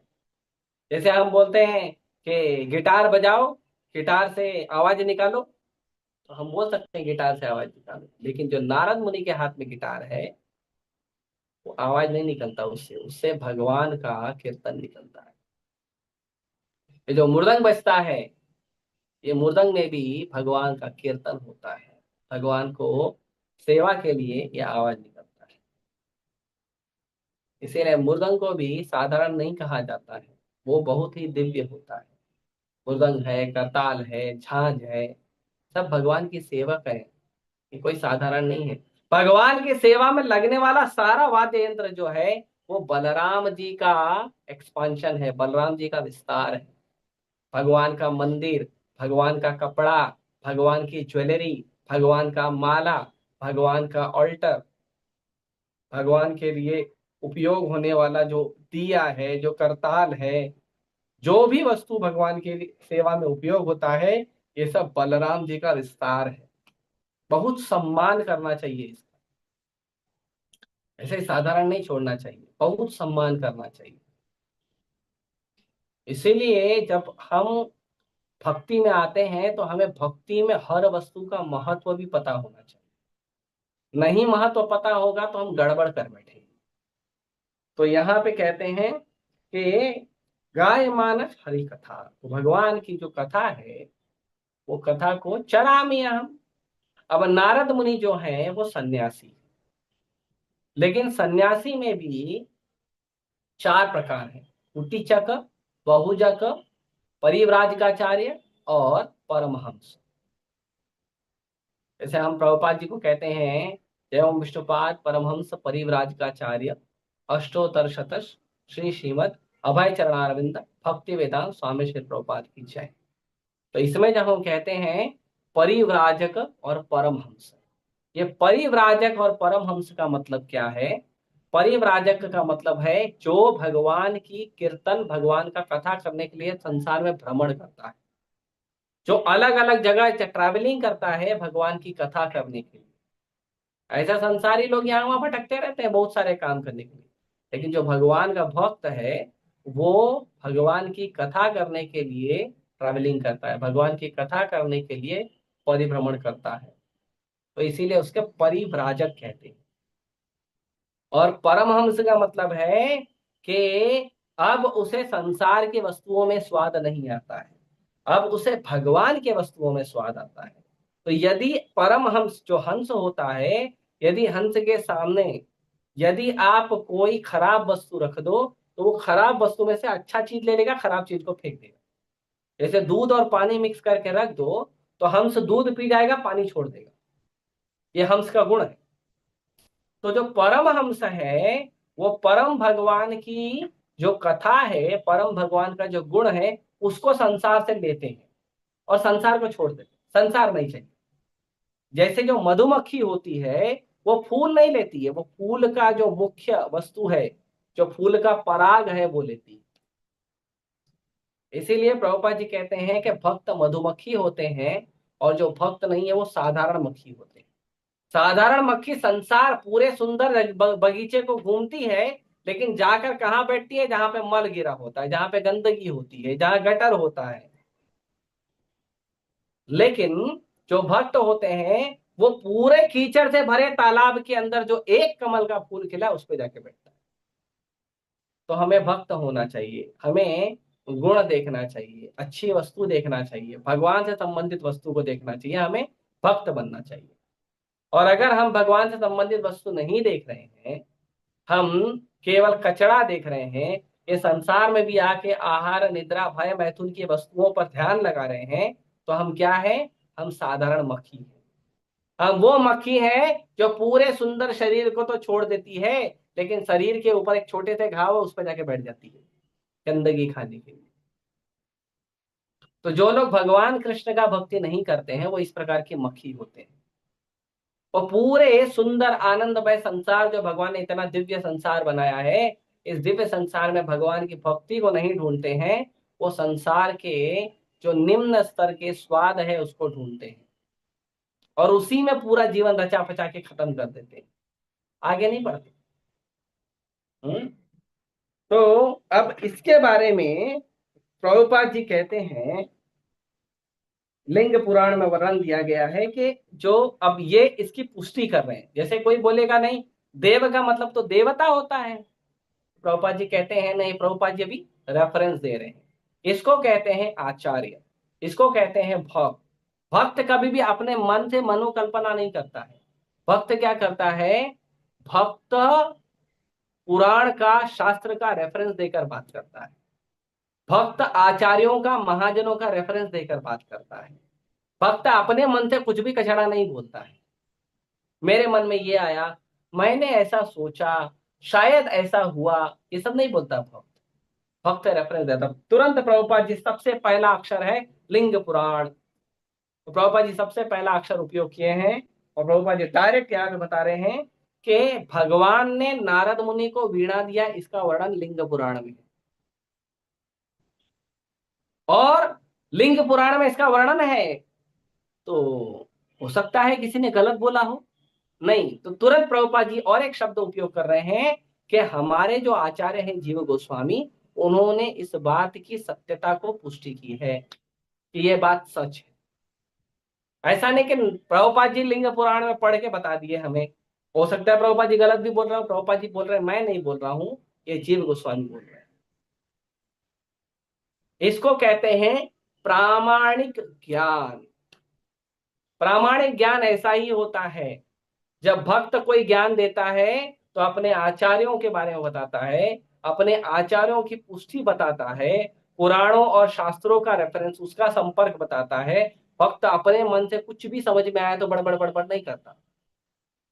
जैसे हम बोलते हैं कि गिटार बजाओ, गिटार से आवाज निकालो, तो हम बोल सकते हैं गिटार से आवाज निकालो, लेकिन जो नारद मुनि के हाथ में गिटार है वो आवाज नहीं निकलता, उससे उससे भगवान का कीर्तन निकलता है। ये जो मृदंग बजता है, ये मृदंग में भी भगवान का कीर्तन होता है, भगवान को सेवा के लिए यह आवाज निकलता है। इसीलिए मृदंग को भी साधारण नहीं कहा जाता है, वो बहुत ही दिव्य होता है। मृदंग है, करताल है, झांझ है, सब भगवान की सेवक है, ये कोई साधारण नहीं है। भगवान की सेवा में लगने वाला सारा वाद्य यंत्र जो है वो बलराम जी का एक्सपांशन है, बलराम जी का विस्तार है। भगवान का मंदिर, भगवान का कपड़ा, भगवान की ज्वेलरी, भगवान का माला, भगवान का ऑल्टर, भगवान के लिए उपयोग होने वाला जो दिया है, जो करताल है, जो भी वस्तु भगवान के सेवा में उपयोग होता है, ये सब बलराम जी का विस्तार है। बहुत सम्मान करना चाहिए इसका, ऐसे साधारण नहीं छोड़ना चाहिए, बहुत सम्मान करना चाहिए। इसीलिए जब हम भक्ति में आते हैं तो हमें भक्ति में हर वस्तु का महत्व भी पता होना चाहिए। नहीं महत्व पता होगा तो हम गड़बड़ कर बैठेंगे। तो यहाँ पे कहते हैं कि गाय मानस हरि कथा, तो भगवान की जो कथा है वो कथा को चरामी हम। अब नारद मुनि जो है वो सन्यासी, लेकिन सन्यासी में भी चार प्रकार है, कुटीचक, बहुजक, परिव्राजकाचार्य और परमहंस। जैसे हम प्रभुपाद जी को कहते हैं, एवं विष्णुपाद परमहंस परिव्राजकाचार्य अष्टोत्तर शतश श्री श्रीमद अभय चरणारविंद भक्ति वेदांत स्वामी श्री प्रभुपाद की जय। तो इसमें जब हम कहते हैं परिव्राजक और परमहंस, ये परिव्राजक और परमहंस का मतलब क्या है। परिव्राजक का मतलब है जो भगवान की कीर्तन, भगवान का कथा करने के लिए संसार में भ्रमण करता है, जो अलग अलग जगह ट्रैवलिंग करता है भगवान की कथा करने के लिए। ऐसा संसारी लोग यहाँ वहां भटकते रहते हैं बहुत सारे काम करने के लिए, लेकिन जो भगवान का भक्त है वो भगवान की कथा करने के लिए ट्रैवलिंग करता है, भगवान की कथा करने के लिए परिभ्रमण करता है, तो इसीलिए उसके परिव्राजक कहते हैं। और परमहंस का मतलब है कि अब उसे संसार की वस्तुओं में स्वाद नहीं आता है, अब उसे भगवान के वस्तुओं में स्वाद आता है। तो यदि परमहंस जो हंस होता है, यदि हंस के सामने यदि आप कोई खराब वस्तु रख दो तो वो खराब वस्तु में से अच्छा चीज ले लेगा, खराब चीज को फेंक देगा। जैसे दूध और पानी मिक्स करके रख दो तो हंस दूध पी जाएगा, पानी छोड़ देगा। ये हंस का गुण है। तो जो परम हंस है वो परम भगवान की जो कथा है, परम भगवान का जो गुण है, उसको संसार से लेते हैं और संसार को छोड़ देते हैं। संसार नहीं चाहिए। जैसे जो मधुमक्खी होती है वो फूल नहीं लेती है, वो फूल का जो मुख्य वस्तु है, जो फूल का पराग है, वो लेती है। इसीलिए प्रभुपाद जी कहते हैं कि भक्त मधुमक्खी होते हैं और जो भक्त नहीं है वो साधारण मक्खी होते हैं। साधारण मक्खी संसार पूरे सुंदर बगीचे को घूमती है, लेकिन जाकर कहाँ बैठती है? जहां पे मल गिरा होता है, जहां पे गंदगी होती है, जहां गटर होता है। लेकिन जो भक्त होते हैं वो पूरे कीचड़ से भरे तालाब के अंदर जो एक कमल का फूल खिला उस पे जाके बैठता है। तो हमें भक्त होना चाहिए, हमें गुण देखना चाहिए, अच्छी वस्तु देखना चाहिए, भगवान से संबंधित वस्तु को देखना चाहिए, हमें भक्त बनना चाहिए। और अगर हम भगवान से संबंधित वस्तु नहीं देख रहे हैं, हम केवल कचरा देख रहे हैं, ये संसार में भी आके आहार निद्रा भय मैथुन की वस्तुओं पर ध्यान लगा रहे हैं, तो हम क्या है? हम साधारण मक्खी हैं। हम वो मक्खी है जो पूरे सुंदर शरीर को तो छोड़ देती है, लेकिन शरीर के ऊपर एक छोटे से घाव है उस पर जाके बैठ जाती है गंदगी खाने के लिए। तो जो लोग भगवान कृष्ण का भक्ति नहीं करते हैं वो इस प्रकार की मक्खी होते हैं। और पूरे सुंदर आनंदमय संसार जो भगवान ने इतना दिव्य संसार बनाया है, इस दिव्य संसार में भगवान की भक्ति को नहीं ढूंढते हैं, वो संसार के जो निम्न स्तर के स्वाद है उसको ढूंढते हैं और उसी में पूरा जीवन रचा पचा के खत्म कर देते हैं, आगे नहीं बढ़ते। हम्म। तो अब इसके बारे में प्रभुपाद जी कहते हैं, लिंग पुराण में वर्णन दिया गया है कि जो अब ये इसकी पुष्टि कर रहे हैं। जैसे कोई बोलेगा नहीं देव का मतलब तो देवता होता है, प्रभुपाद जी कहते हैं नहीं, प्रभुपाद जी अभी रेफरेंस दे रहे हैं। इसको कहते हैं आचार्य, इसको कहते हैं भक्त। भक्त कभी भी अपने मन से मनोकल्पना नहीं करता है। भक्त क्या करता है? भक्त पुराण का, शास्त्र का रेफरेंस देकर बात करता है। भक्त आचार्यों का, महाजनों का रेफरेंस देकर बात करता है। भक्त अपने मन से कुछ भी कचड़ा नहीं बोलता है। मेरे मन में ये आया, मैंने ऐसा सोचा, शायद ऐसा हुआ, ये सब नहीं बोलता भक्त। भक्त रेफरेंस देता तुरंत। प्रभुपाद जी सबसे पहला अक्षर है लिंग पुराण, तो प्रभुपाद जी सबसे पहला अक्षर उपयोग किए हैं और प्रभुपाद जी डायरेक्ट यहाँ पे बता रहे हैं कि भगवान ने नारद मुनि को वीणा दिया, इसका वर्णन लिंग पुराण में है। और लिंग पुराण में इसका वर्णन है, तो हो सकता है किसी ने गलत बोला हो। नहीं, तो तुरंत प्रभुपाद जी और एक शब्द उपयोग कर रहे हैं कि हमारे जो आचार्य हैं जीव गोस्वामी, उन्होंने इस बात की सत्यता को पुष्टि की है कि यह बात सच है। ऐसा नहीं कि प्रभुपाद जी लिंग पुराण में पढ़ के बता दिए हमें। हो सकता है प्रभुपाद जी गलत भी बोल रहा हूँ, प्रभुपाद जी बोल रहे हैं, मैं नहीं बोल रहा हूँ, ये जीव गोस्वामी बोल रहे हैं। इसको कहते हैं प्रामाणिक ज्ञान। प्रामाणिक ज्ञान ऐसा ही होता है, जब भक्त कोई ज्ञान देता है तो अपने आचार्यों के बारे में बताता है, अपने आचार्यों की पुष्टि बताता है, पुराणों और शास्त्रों का रेफरेंस, उसका संपर्क बताता है। भक्त अपने मन से कुछ भी समझ में आया तो बड़बड़ बड़बड़ नहीं करता,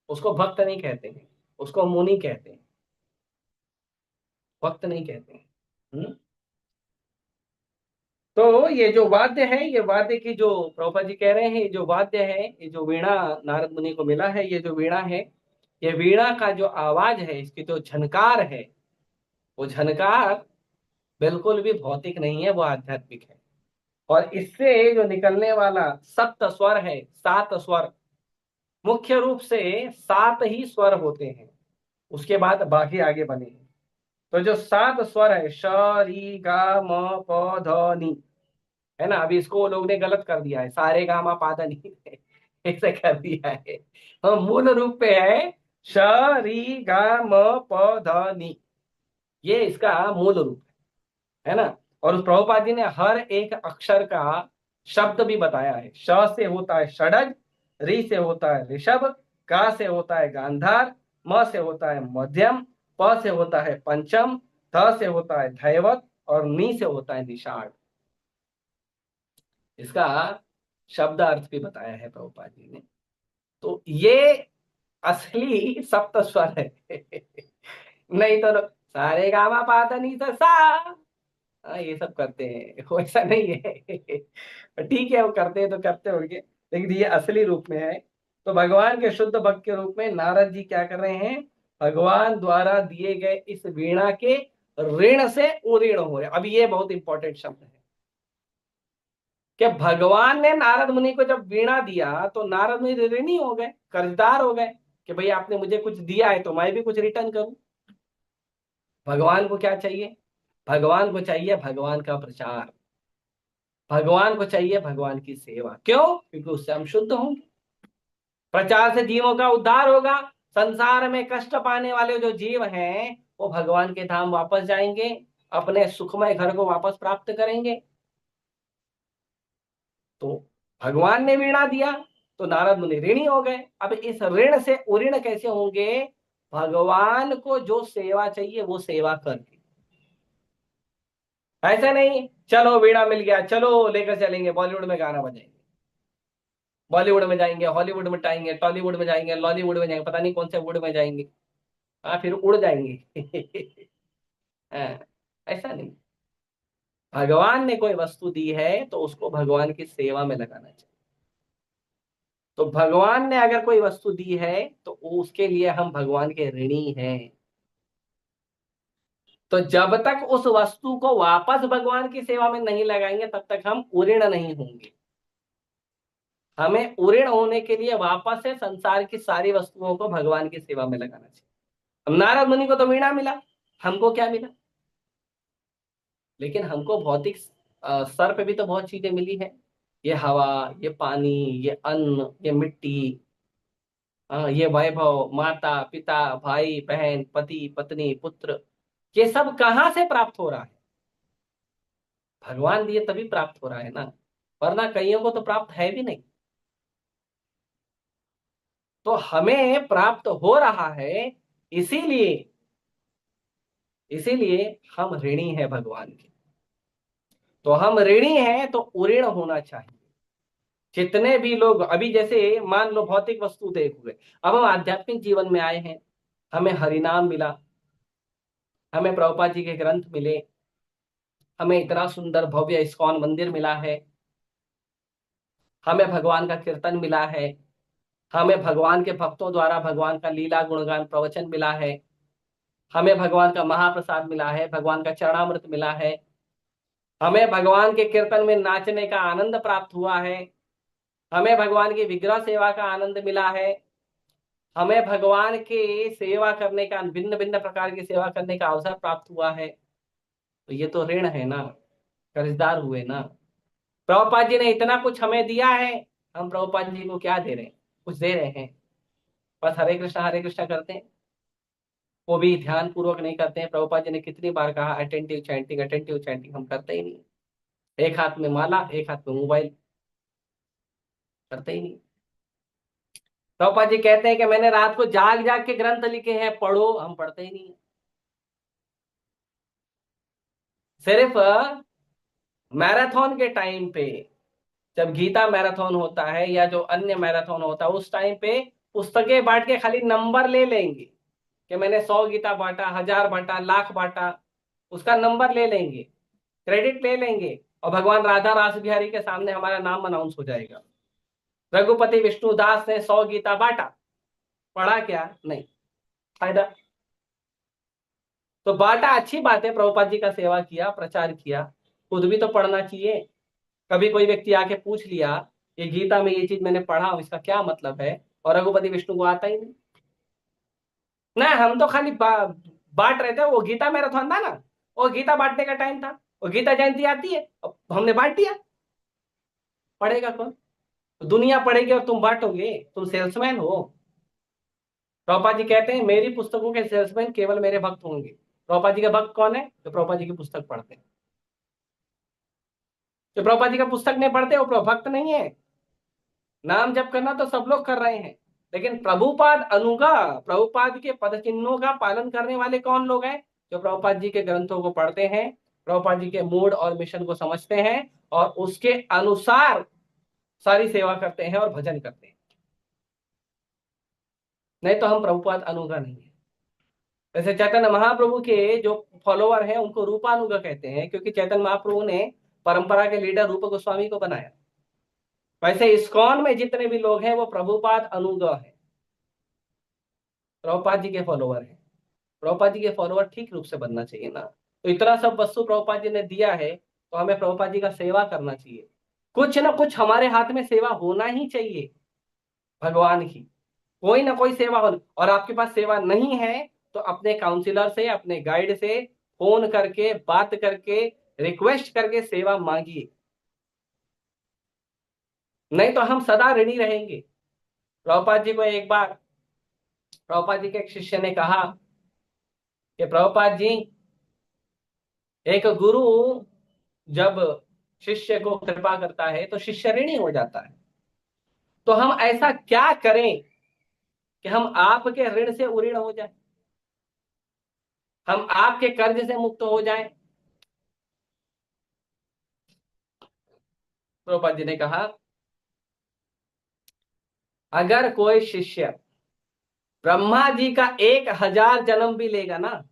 उसको भक्त नहीं कहते हैं, उसको मुनि कहते हैं, भक्त नहीं कहते हैं। तो ये जो वाद्य है, ये वाद्य की जो प्रभुपाद जी कह रहे हैं, ये जो वाद्य है, ये जो वीणा नारद मुनि को मिला है, ये जो वीणा है, ये वीणा का जो आवाज है, इसकी जो झनकार है, वो झनकार बिल्कुल भी भौतिक नहीं है, वो आध्यात्मिक है। और इससे जो निकलने वाला सप्त स्वर है, सात स्वर, मुख्य रूप से सात ही स्वर होते हैं, उसके बाद बाकी आगे बने हैं। तो जो सात स्वर है श री गा म प ध नि, है ना, अभी इसको लोग ने गलत कर दिया है, सारे गामा पादा नहीं ऐसे कर दिया है। तो मूल रूप पे है श री गा म प ध नि, ये इसका मूल रूप है ना। और उस प्रभुपाद जी ने हर एक अक्षर का शब्द भी बताया है। श से होता है षडज, री से होता है ऋषभ, गा से होता है गांधार, म से होता है मध्यम, प से होता है पंचम, ध से होता है धैवत और नी से होता है निषाद। इसका शब्द अर्थ भी बताया है प्रभुपाद जी ने। तो ये असली सप्त स्वर है। नहीं तो सारे गामा पाधा नी सा सा, ये सब करते हैं, वैसा नहीं है। ठीक है, वो करते हैं तो करते होंगे, लेकिन ये असली रूप में है। तो भगवान के शुद्ध भक्त के रूप में नारद जी क्या कर रहे हैं, भगवान द्वारा दिए गए इस वीणा के ऋण से उऋण हो रहे। अब ये बहुत इंपॉर्टेंट शब्द है कि भगवान ने नारद मुनि को जब वीणा दिया तो नारद मुनि ऋणी हो गए, कर्जदार हो गए कि भाई आपने मुझे कुछ दिया है तो मैं भी कुछ रिटर्न करूं। भगवान को क्या चाहिए, भगवान को चाहिए भगवान का प्रचार, भगवान को चाहिए भगवान की सेवा। क्यों? क्योंकि उससे हम शुद्ध होंगे, प्रचार से जीवों का उद्धार होगा। संसार में कष्ट पाने वाले जो जीव हैं वो भगवान के धाम वापस जाएंगे, अपने सुखमय घर को वापस प्राप्त करेंगे। तो भगवान ने वीणा दिया तो नारद मुनि ऋणी हो गए। अब इस ऋण से उऋण कैसे होंगे, भगवान को जो सेवा चाहिए वो सेवा करके। ऐसा नहीं चलो वीणा मिल गया चलो लेकर चलेंगे बॉलीवुड में गाना बजाएंगे, बॉलीवुड में जाएंगे, हॉलीवुड में जाएंगे, टॉलीवुड में जाएंगे, लॉलीवुड में जाएंगे, पता नहीं कौन से वुड में जाएंगे। हाँ, फिर उड़ जाएंगे। हाँ, ऐसा नहीं। भगवान ने कोई वस्तु दी है तो उसको भगवान की सेवा में लगाना चाहिए। तो भगवान ने अगर कोई वस्तु दी है तो उसके लिए हम भगवान के ऋणी हैं। तो जब तक उस वस्तु को वापस भगवान की सेवा में नहीं लगाएंगे तब तक हम उऋण नहीं होंगे। हमें उऋण होने के लिए वापस से संसार की सारी वस्तुओं को भगवान की सेवा में लगाना चाहिए। अब नारद मुनि को तो वीणा मिला, हमको क्या मिला? लेकिन हमको भौतिक स्तर पे भी तो बहुत चीजें मिली है। ये हवा, ये पानी, ये अन्न, ये मिट्टी, ये वैभव, माता पिता, भाई बहन, पति पत्नी, पुत्र, ये सब कहाँ से प्राप्त हो रहा है? भगवान दिए तभी प्राप्त हो रहा है ना, वरना कईयों को तो प्राप्त है भी नहीं। तो हमें प्राप्त हो रहा है, इसीलिए इसीलिए हम ऋणी हैं भगवान के। तो हम ऋणी हैं तो उऋण होना चाहिए। जितने भी लोग अभी जैसे मान लो भौतिक वस्तु देखोगे, अब हम आध्यात्मिक जीवन में आए हैं, हमें हरिनाम मिला, हमें प्रभुपाद जी के ग्रंथ मिले, हमें इतना सुंदर भव्य इस्कॉन मंदिर मिला है, हमें भगवान का कीर्तन मिला है, हमें भगवान के भक्तों द्वारा भगवान का लीला गुणगान प्रवचन मिला है, हमें भगवान का महाप्रसाद मिला है, भगवान का चरणामृत मिला है, हमें भगवान के कीर्तन में नाचने का आनंद प्राप्त हुआ है, हमें भगवान की विग्रह सेवा का आनंद मिला है, हमें भगवान के सेवा करने का भिन्न भिन्न प्रकार की सेवा करने का अवसर प्राप्त हुआ है। तो ये तो ऋण है ना, कर्जदार हुए ना। प्रभुपाद जी ने इतना कुछ हमें दिया है, हम प्रभुपाद जी को क्या दे रहे हैं? कुछ दे रहे हैं? बस हरे कृष्णा करते हैं, वो भी ध्यान पूर्वक नहीं करते हैं। प्रभुपाद जी ने कितनी बार कहा अटेंटिव चैंटिंग, हम करते ही नहीं। एक हाथ में माला, एक हाथ में मोबाइल, करते ही नहीं। प्रभुपाद जी कहते हैं कि मैंने रात को जाग जाग के ग्रंथ लिखे हैं, पढ़ो, हम पढ़ते ही नहीं। सिर्फ मैराथन के टाइम पे, जब गीता मैराथन होता है या जो अन्य मैराथन होता है उस टाइम पे पुस्तकें बांट के खाली नंबर ले लेंगे कि मैंने 100 गीता बांटा, 1000 बांटा, लाख बांटा, उसका नंबर ले लेंगे, क्रेडिट ले लेंगे, और भगवान राधा रास बिहारी के सामने हमारा नाम अनाउंस हो जाएगा, रघुपति विष्णुदास ने 100 गीता बांटा। पढ़ा क्या? नहीं। फायदा तो बांटा, अच्छी बात है, प्रभुपाद जी का सेवा किया, प्रचार किया, खुद भी तो पढ़ना चाहिए। कभी कोई व्यक्ति आके पूछ लिया ये गीता में ये चीज मैंने पढ़ा हूं, इसका क्या मतलब है, और रघुपति विष्णु को आता ही नहीं ना, हम तो खाली बांट रहे थे। वो गीता मैराथन था ना, वो गीता बांटने का टाइम था, वो गीता जयंती आती है, अब हमने बांट दिया। पढ़ेगा कौन? दुनिया पढ़ेगी और तुम बांटोगे, तुम सेल्समैन हो। प्रभुपाद जी कहते हैं मेरी पुस्तकों के सेल्समैन केवल मेरे भक्त होंगे। प्रभुपाद जी के भक्त कौन है? जो प्रभुपाद जी की पुस्तक पढ़ते हैं। जो प्रभुपाद जी का पुस्तक नहीं पढ़ते वो भक्त नहीं है। नाम जप करना तो सब लोग कर रहे हैं, लेकिन प्रभुपाद अनुगा, प्रभुपाद के पद चिन्हों का पालन करने वाले कौन लोग हैं? जो प्रभुपाद जी के ग्रंथों को पढ़ते हैं, प्रभुपाद जी के मूड और मिशन को समझते हैं और उसके अनुसार सारी सेवा करते हैं और भजन करते हैं। नहीं तो हम प्रभुपाद अनुगा नहीं है। वैसे चैतन्य महाप्रभु के जो फॉलोअर हैं उनको रूपानुगा कहते हैं, क्योंकि चैतन्य महाप्रभु ने परंपरा के लीडर रूप गोस्वामी को बनाया। वैसे इस्कॉन में जितने भी लोग हैं वो प्रभुपाद अनुगा है, प्रभुपाद जी के फॉलोअर हैं। प्रभुपाद जी के फॉलोअर ठीक रूप से बनना चाहिए ना। तो इतना सब वस्तु प्रभुपाद जी ने दिया है, तो हमें प्रभुपाद जी का सेवा करना चाहिए। कुछ ना कुछ हमारे हाथ में सेवा होना ही चाहिए भगवान की, कोई ना कोई सेवा हो। और आपके पास सेवा नहीं है तो अपने काउंसिलर से, अपने गाइड से फोन करके, बात करके, रिक्वेस्ट करके सेवा मांगिए। नहीं तो हम सदा ऋणी रहेंगे। प्रभुपाद जी को एक बार प्रभुपाद जी के एक शिष्य ने कहा कि प्रभुपाद जी, एक गुरु जब शिष्य को कृपा करता है तो शिष्य ऋणी हो जाता है। तो हम ऐसा क्या करें कि हम आपके ऋण से उऋण हो जाए, हम आपके कर्ज से मुक्त हो जाएं? प्रभुपाद जी ने कहा, अगर कोई शिष्य ब्रह्मा जी का 1000 जन्म भी लेगा ना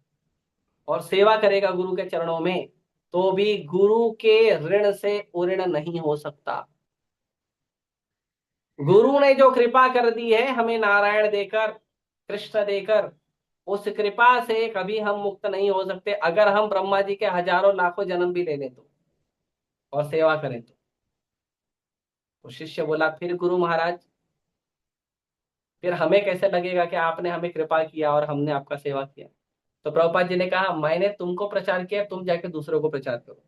और सेवा करेगा गुरु के चरणों में, तो भी गुरु के ऋण से उऋण नहीं हो सकता। गुरु ने जो कृपा कर दी है हमें नारायण देकर, कृष्ण देकर, उस कृपा से कभी हम मुक्त नहीं हो सकते, अगर हम ब्रह्मा जी के हजारों लाखों जन्म भी ले लें तो, और सेवा करें तो शिष्य बोला, फिर गुरु महाराज, फिर हमें कैसे लगेगा कि आपने हमें कृपा किया और हमने आपका सेवा किया? तो प्रभुपाद जी ने कहा, मैंने तुमको प्रचार किया, तुम जाके दूसरों को प्रचार करो,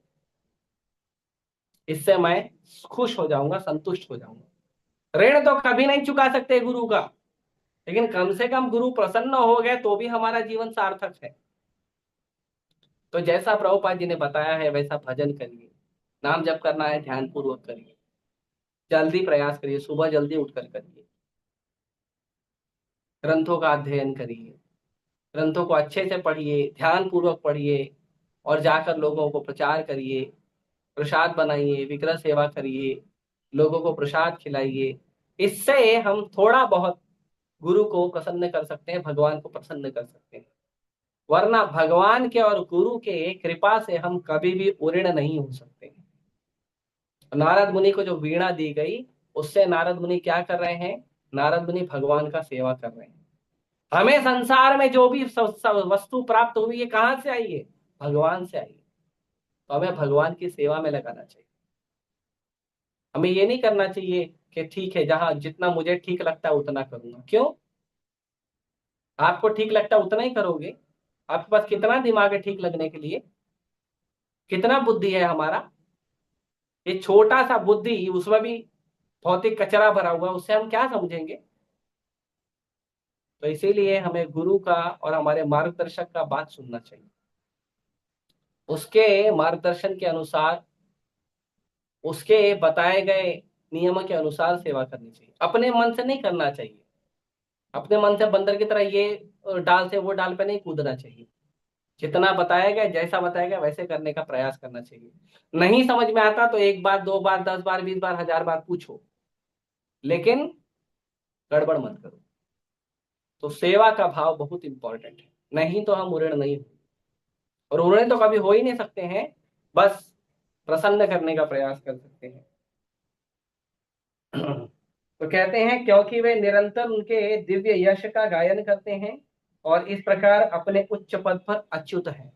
इससे मैं खुश हो जाऊंगा, संतुष्ट हो जाऊंगा। ऋण तो कभी नहीं चुका सकते गुरु का, लेकिन कम से कम गुरु प्रसन्न हो गए तो भी हमारा जीवन सार्थक है। तो जैसा प्रभुपाद जी ने बताया है वैसा भजन करिए, नाम जप करना है ध्यान पूर्वक करिए, जल्दी प्रयास करिए, सुबह जल्दी उठकर करिए, ग्रंथों का अध्ययन करिए, ग्रंथों को अच्छे से पढ़िए, ध्यान पूर्वक पढ़िए, और जाकर लोगों को प्रचार करिए, प्रसाद बनाइए, विग्रह सेवा करिए, लोगों को प्रसाद खिलाइए। इससे हम थोड़ा बहुत गुरु को प्रसन्न कर सकते हैं, भगवान को प्रसन्न कर सकते हैं। वरना भगवान के और गुरु के कृपा से हम कभी भी उऋण नहीं हो सकते। नारद मुनि को जो वीणा दी गई, उससे नारद मुनि क्या कर रहे हैं? नारद मुनि भगवान का सेवा कर रहे हैं। हमें संसार में जो भी वस्तु प्राप्त हुई है कहां से आई है? भगवान से आई है। तो हमें भगवान की सेवा में लगाना चाहिए। हमें ये नहीं करना चाहिए कि ठीक है, जहां जितना मुझे ठीक लगता है उतना करूंगा। क्यों? आपको ठीक लगता है उतना ही करोगे? आपके पास कितना दिमाग है ठीक लगने के लिए? कितना बुद्धि है हमारा? ये छोटा सा बुद्धि, उसमें भी भौतिक कचरा भरा हुआ, उससे हम क्या समझेंगे? तो इसीलिए हमें गुरु का और हमारे मार्गदर्शक का बात सुनना चाहिए, उसके मार्गदर्शन के अनुसार, उसके बताए गए नियम के अनुसार सेवा करनी चाहिए। अपने मन से नहीं करना चाहिए, अपने मन से बंदर की तरह ये डाल से वो डाल पे नहीं कूदना चाहिए। जितना बताया गया, जैसा बताया गया वैसे करने का प्रयास करना चाहिए। नहीं समझ में आता तो 1 बार, 2 बार, 10 बार, 20 बार, 1000 बार पूछो, लेकिन गड़बड़ मत करो। तो सेवा का भाव बहुत इंपॉर्टेंट है, नहीं तो हम ऋण नहीं, और उन्हें तो कभी हो ही नहीं सकते हैं, बस प्रसन्न करने का प्रयास कर सकते हैं। तो कहते हैं क्योंकि वे निरंतर उनके दिव्य यश का गायन करते हैं और इस प्रकार अपने उच्च पद पर अच्युत हैं।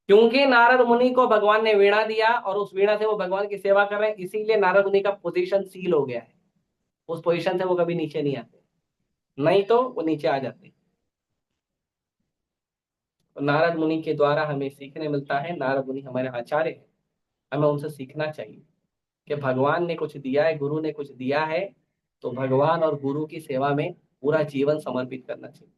क्योंकि नारद मुनि को भगवान ने वीणा दिया और उस वीणा से वो भगवान की सेवा कर रहे हैं, इसीलिए नारद मुनि का पोजीशन सील हो गया है। उस पोजीशन से वो कभी नीचे नहीं आते, नहीं तो वो नीचे आ जाते। तो नारद मुनि के द्वारा हमें सीखने मिलता है, नारद मुनि हमारे आचार्य हैं, हमें उनसे सीखना चाहिए कि भगवान ने कुछ दिया है, गुरु ने कुछ दिया है, तो भगवान और गुरु की सेवा में पूरा जीवन समर्पित करना चाहिए।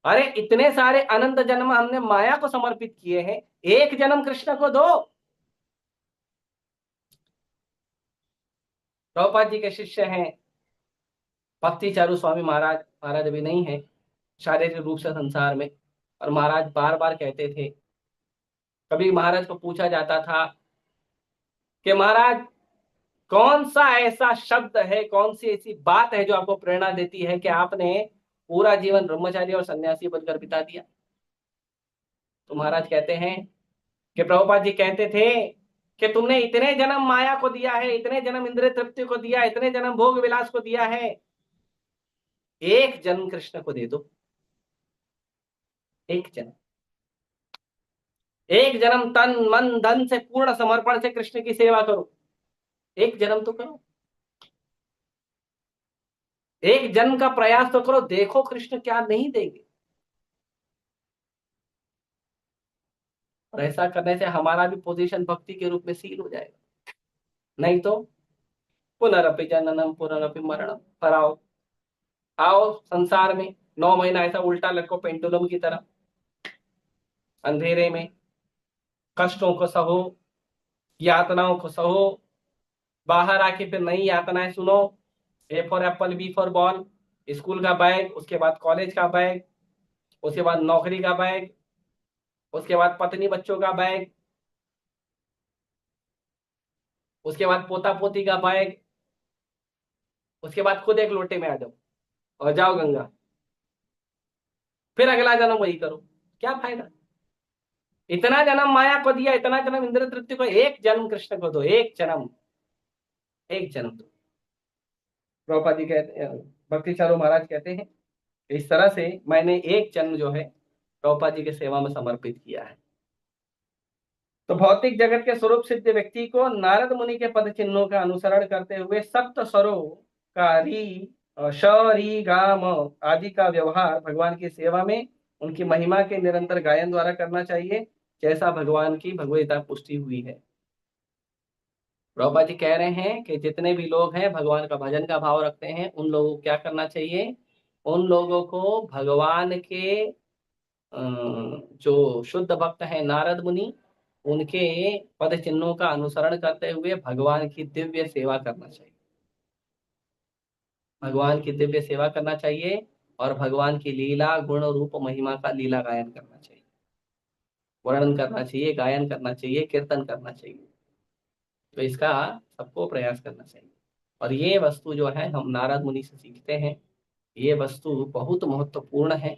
अरे इतने सारे अनंत जन्म हमने माया को समर्पित किए हैं, एक जन्म कृष्ण को दो। प्रभुपाद जी के शिष्य हैं भक्ति चारू स्वामी महाराज, महाराज अभी नहीं है शारीरिक रूप से संसार में, और महाराज बार बार कहते थे, कभी महाराज को पूछा जाता था कि महाराज कौन सा ऐसा शब्द है, कौन सी ऐसी बात है जो आपको प्रेरणा देती है कि आपने पूरा जीवन ब्रह्मचारी और सन्यासी बनकर बिता दिया। तो महाराज कहते हैं कि प्रभुपाद जी कहते थे कि तुमने इतने जन्म माया को दिया है, इतने जन्म इंद्रिय तृप्ति को दिया, इतने जन्म भोग विलास को दिया है, एक जन्म कृष्ण को दे दो। एक जन्म, एक जन्म तन मन धन से पूर्ण समर्पण से कृष्ण की सेवा करो। एक जन्म तो करो, एक जन्म का प्रयास तो करो, देखो कृष्ण क्या नहीं देंगे। और ऐसा करने से हमारा भी पोजीशन भक्ति के रूप में सील हो जाएगा। नहीं तो पुनरपि जननम पुनरपि मरणम, पर आओ आओ संसार में 9 महीना ऐसा उल्टा लटको पेंडुलम की तरह, अंधेरे में कष्टों को सहो, यातनाओं को सहो, बाहर आके फिर नई यातनाएं सुनो। A for apple, B for ball, school का बैग, उसके बाद कॉलेज का बैग, उसके बाद नौकरी का बैग, उसके बाद पत्नी बच्चों का बैग, उसके बाद पोता पोती का बैग, उसके बाद खुद एक लोटे में आ जाओ और जाओ गंगा, फिर अगला जन्म वही करो। क्या फायदा? इतना जन्म माया को दिया, इतना जन्म इंद्र तृप्ति को, एक जन्म कृष्ण को दो, एक जन्म, एक जन्म दो। प्रभुपाद जी कहते, भक्ति चारू महाराज कहते हैं, इस तरह से मैंने एक जन्म जो है प्रभुपाद जी की सेवा में समर्पित किया है। तो भौतिक जगत के स्वरूप सिद्ध व्यक्ति को नारद मुनि के पद चिन्हों का अनुसरण करते हुए सप्त स्वरों का री, श, री, गा, म आदि का व्यवहार भगवान की सेवा में उनकी महिमा के निरंतर गायन द्वारा करना चाहिए, जैसा भगवान की भगवदगीता पुष्टि हुई है। प्रभुपाद जी कह रहे हैं कि जितने भी लोग हैं भगवान का भजन का भाव रखते हैं, उन लोगों को क्या करना चाहिए? उन लोगों को भगवान के जो शुद्ध भक्त हैं नारद मुनि, उनके पद चिन्हों का अनुसरण करते हुए भगवान की दिव्य सेवा करना चाहिए, भगवान की दिव्य सेवा करना चाहिए, और भगवान की लीला गुण रूप महिमा का लीला गायन करना चाहिए, वर्णन करना चाहिए, गायन करना चाहिए, कीर्तन करना चाहिए। तो इसका सबको प्रयास करना चाहिए। और ये वस्तु जो है हम नारद मुनि से सीखते हैं, ये वस्तु बहुत महत्वपूर्ण है,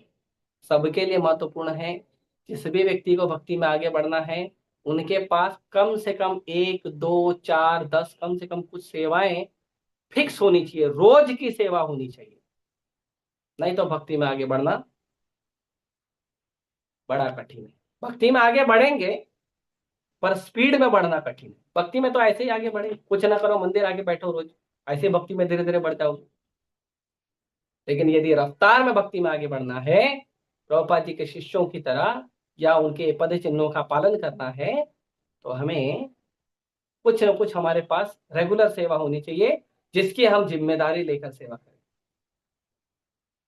सबके लिए महत्वपूर्ण है। जिस भी व्यक्ति को भक्ति में आगे बढ़ना है, उनके पास कम से कम 1 2 4 10 कम से कम कुछ सेवाएं फिक्स होनी चाहिए, रोज की सेवा होनी चाहिए। नहीं तो भक्ति में आगे बढ़ना बड़ा कठिन है। भक्ति में आगे बढ़ेंगे पर स्पीड में बढ़ना कठिन है। भक्ति में तो ऐसे ही आगे बढ़े, कुछ ना करो, मंदिर आगे बैठो रोज, ऐसे भक्ति में धीरे धीरे बढ़ जाओगे। लेकिन यदि रफ्तार में भक्ति में आगे बढ़ना है, प्रभुपाद जी के शिष्यों की तरह या उनके पद चिन्हों का पालन करना है, तो हमें कुछ न कुछ हमारे पास रेगुलर सेवा होनी चाहिए, जिसकी हम जिम्मेदारी लेकर सेवा करें।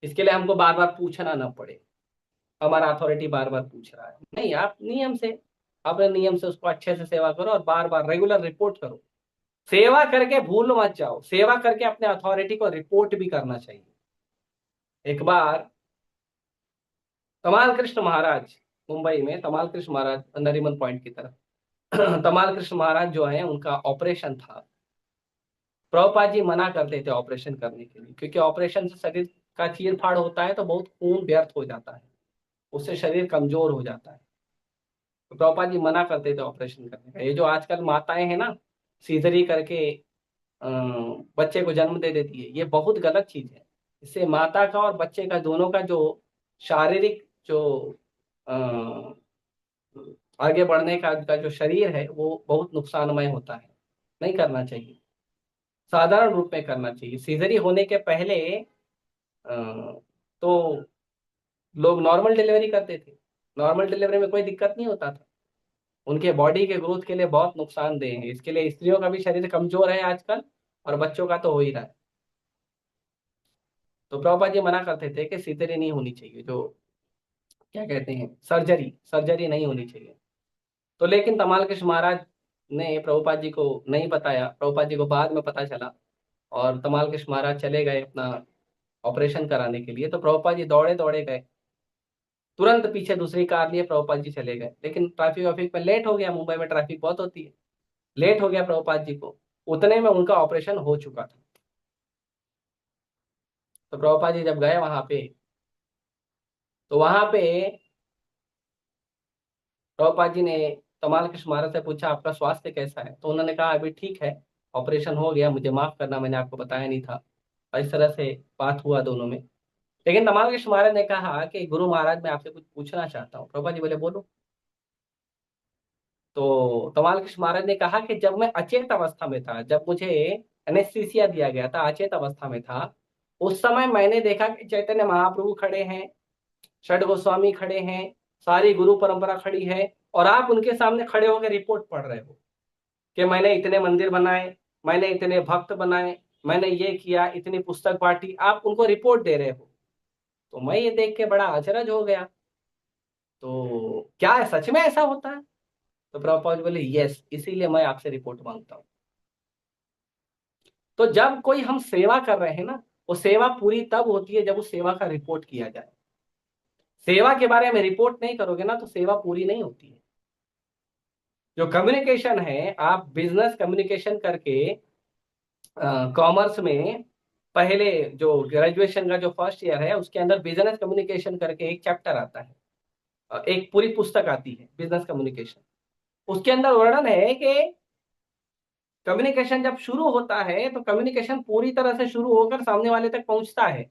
इसके लिए हमको बार बार पूछना ना पड़े, हमारा अथॉरिटी बार बार पूछ रहा है नहीं, आप नियम से, अपने नियम से उसको अच्छे से सेवा करो और बार बार रेगुलर रिपोर्ट करो। सेवा करके भूल मत जाओ, सेवा करके अपने अथॉरिटी को रिपोर्ट भी करना चाहिए। एक बार तमाल कृष्ण महाराज, मुंबई में तमाल कृष्ण महाराज नरीमन पॉइंट की तरफ तमाल कृष्ण महाराज जो है, उनका ऑपरेशन था। प्रभुपाद जी मना करते थे ऑपरेशन करने के लिए, क्योंकि ऑपरेशन से शरीर का चीर फाड़ होता है तो बहुत खून व्यर्थ हो जाता है, उससे शरीर कमजोर हो जाता है। तो प्रभुपाद जी मना करते थे ऑपरेशन करने का। ये जो आजकल माताएं हैं ना, सीजरी करके अ, बच्चे को जन्म दे देती है, ये बहुत गलत चीज है। इससे माता का और बच्चे का दोनों का जो शारीरिक जो अ, आगे बढ़ने का जो शरीर है वो बहुत नुकसानमय होता है। नहीं करना चाहिए, साधारण रूप में करना चाहिए। सीजरी होने के पहले तो लोग नॉर्मल डिलीवरी करते थे, नॉर्मल डिलीवरी में कोई दिक्कत नहीं होता था। उनके बॉडी के ग्रोथ के लिए बहुत नुकसानदेह है, इसके लिए स्त्रियों का भी शरीर कमजोर है आजकल, और बच्चों का तो हो ही रहा है। तो प्रभुपाद जी मना करते थे कि सीजरी नहीं होनी चाहिए, जो क्या कहते हैं सर्जरी, सर्जरी नहीं होनी चाहिए। तो लेकिन तमाल कृष्ण महाराज ने प्रभुपाद जी को नहीं बताया, प्रभुपाद जी को बाद में पता चला, और तमाल कृष्ण महाराज चले गए अपना ऑपरेशन कराने के लिए। तो प्रभुपाद जी दौड़े दौड़े गए, तुरंत पीछे दूसरी कार लिए प्रभुपाद जी चले गए, लेकिन ट्रैफिक वाफिक में लेट हो गया, मुंबई में ट्रैफिक बहुत होती है, लेट हो गया प्रभुपाद जी को। उतने में उनका ऑपरेशन हो चुका था। तो प्रभुपाद जी जब गए वहां पे, तो वहां पे प्रभुपाद जी ने तमाल कृष्ण महाराज से पूछा आपका स्वास्थ्य कैसा है, तो उन्होंने कहा अभी ठीक है, ऑपरेशन हो गया, मुझे माफ करना, मैंने आपको बताया नहीं था। और इस तरह से बात हुआ दोनों में। लेकिन तमाल कृष्ण महाराज ने कहा कि गुरु महाराज मैं आपसे कुछ पूछना चाहता हूँ। प्रभुपाद जी बोले बोलो। तो तमाल कृष्ण महाराज ने कहा कि जब मैं अचेत अवस्था में था, जब मुझे एनेस्थीसिया दिया गया था, अचेत अवस्था में था, उस समय मैंने देखा कि चैतन्य महाप्रभु खड़े हैं, षड गोस्वामी खड़े हैं, सारी गुरु परंपरा खड़ी है, और आप उनके सामने खड़े होकर रिपोर्ट पढ़ रहे हो कि मैंने इतने मंदिर बनाए, मैंने इतने भक्त बनाए, मैंने ये किया, इतनी पुस्तक बांटी, आप उनको रिपोर्ट दे रहे हो। तो मैं ये देख के बड़ा अचरज हो गया। तो क्या है, सच में ऐसा होता है? तो प्रभुपाद बोले यस, इसीलिए मैं आपसे रिपोर्ट मांगता हूँ। तो जब कोई हम सेवा कर रहे हैं ना, वो सेवा पूरी तब होती है जब उस सेवा का रिपोर्ट किया जाए। सेवा के बारे में रिपोर्ट नहीं करोगे ना, तो सेवा पूरी नहीं होती है। जो कम्युनिकेशन है, आप बिजनेस कम्युनिकेशन करके कॉमर्स में पहले जो ग्रेजुएशन का जो फर्स्ट ईयर है उसके अंदर बिजनेस कम्युनिकेशन करके एक चैप्टर आता है, एक पूरी पुस्तक आती है बिजनेस कम्युनिकेशन। उसके अंदर वर्णन है कि कम्युनिकेशन जब शुरू होता है तो कम्युनिकेशन पूरी तरह से शुरू होकर सामने वाले तक पहुंचता है,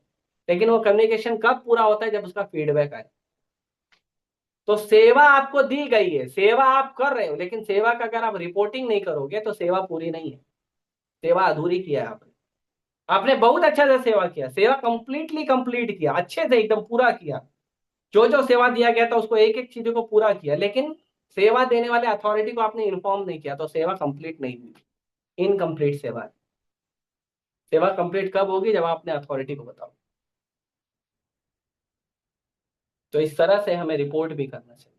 लेकिन वो कम्युनिकेशन कब पूरा होता है, जब उसका फीडबैक आए। तो सेवा आपको दी गई है, सेवा आप कर रहे हो, लेकिन सेवा का अगर आप रिपोर्टिंग नहीं करोगे तो सेवा पूरी नहीं है, सेवा अधूरी किया है आपने। आपने बहुत अच्छा से सेवा किया, सेवा कंप्लीटली कंप्लीट किया, अच्छे से एकदम पूरा किया, जो जो सेवा दिया गया था उसको एक एक चीजों को पूरा किया, लेकिन सेवा देने वाले अथॉरिटी को आपने इन्फॉर्म नहीं किया, तो सेवा कंप्लीट नहीं हुई, इनकम्प्लीट सेवा है। सेवा कंप्लीट कब होगी, जब आपने अथॉरिटी को बताओ। तो इस तरह से हमें रिपोर्ट भी करना चाहिए।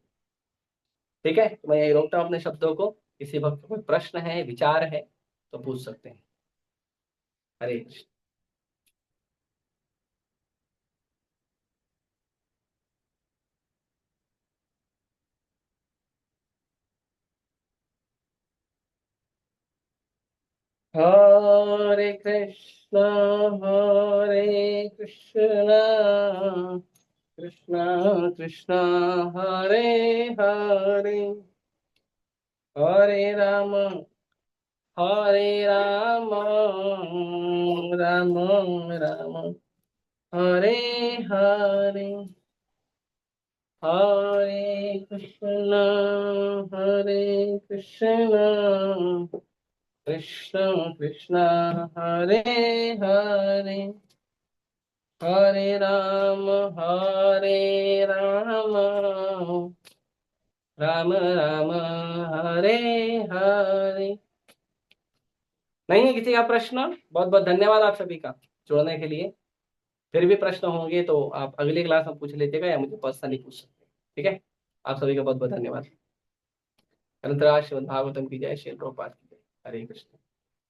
ठीक है, तो मैं यही रोकता हूँ अपने शब्दों को। किसी वक्त कोई प्रश्न है, विचार है, तो पूछ सकते हैं। हरे कृष्ण। हरे कृष्ण, हरे कृष्ण, कृष्ण कृष्ण, हरे हरे, हरे राम, हरे राम, राम राम, हरे हरे, हरे कृष्ण, हरे कृष्ण, कृष्ण कृष्ण, हरे हरे, हरे राम, हरे राम, राम राम, हरे हरे। नहीं है किसी का प्रश्न? बहुत बहुत धन्यवाद आप सभी का जुड़ने के लिए। फिर भी प्रश्न होंगे तो आप अगली क्लास में पूछ लीजिएगा या मुझे पर्सनली पूछ सकते हैं। ठीक है, आप सभी का बहुत बहुत धन्यवाद। अनंतराज श्रीमद् भागवतम की जय, श्री प्रभुपाद की जय। हरे कृष्ण।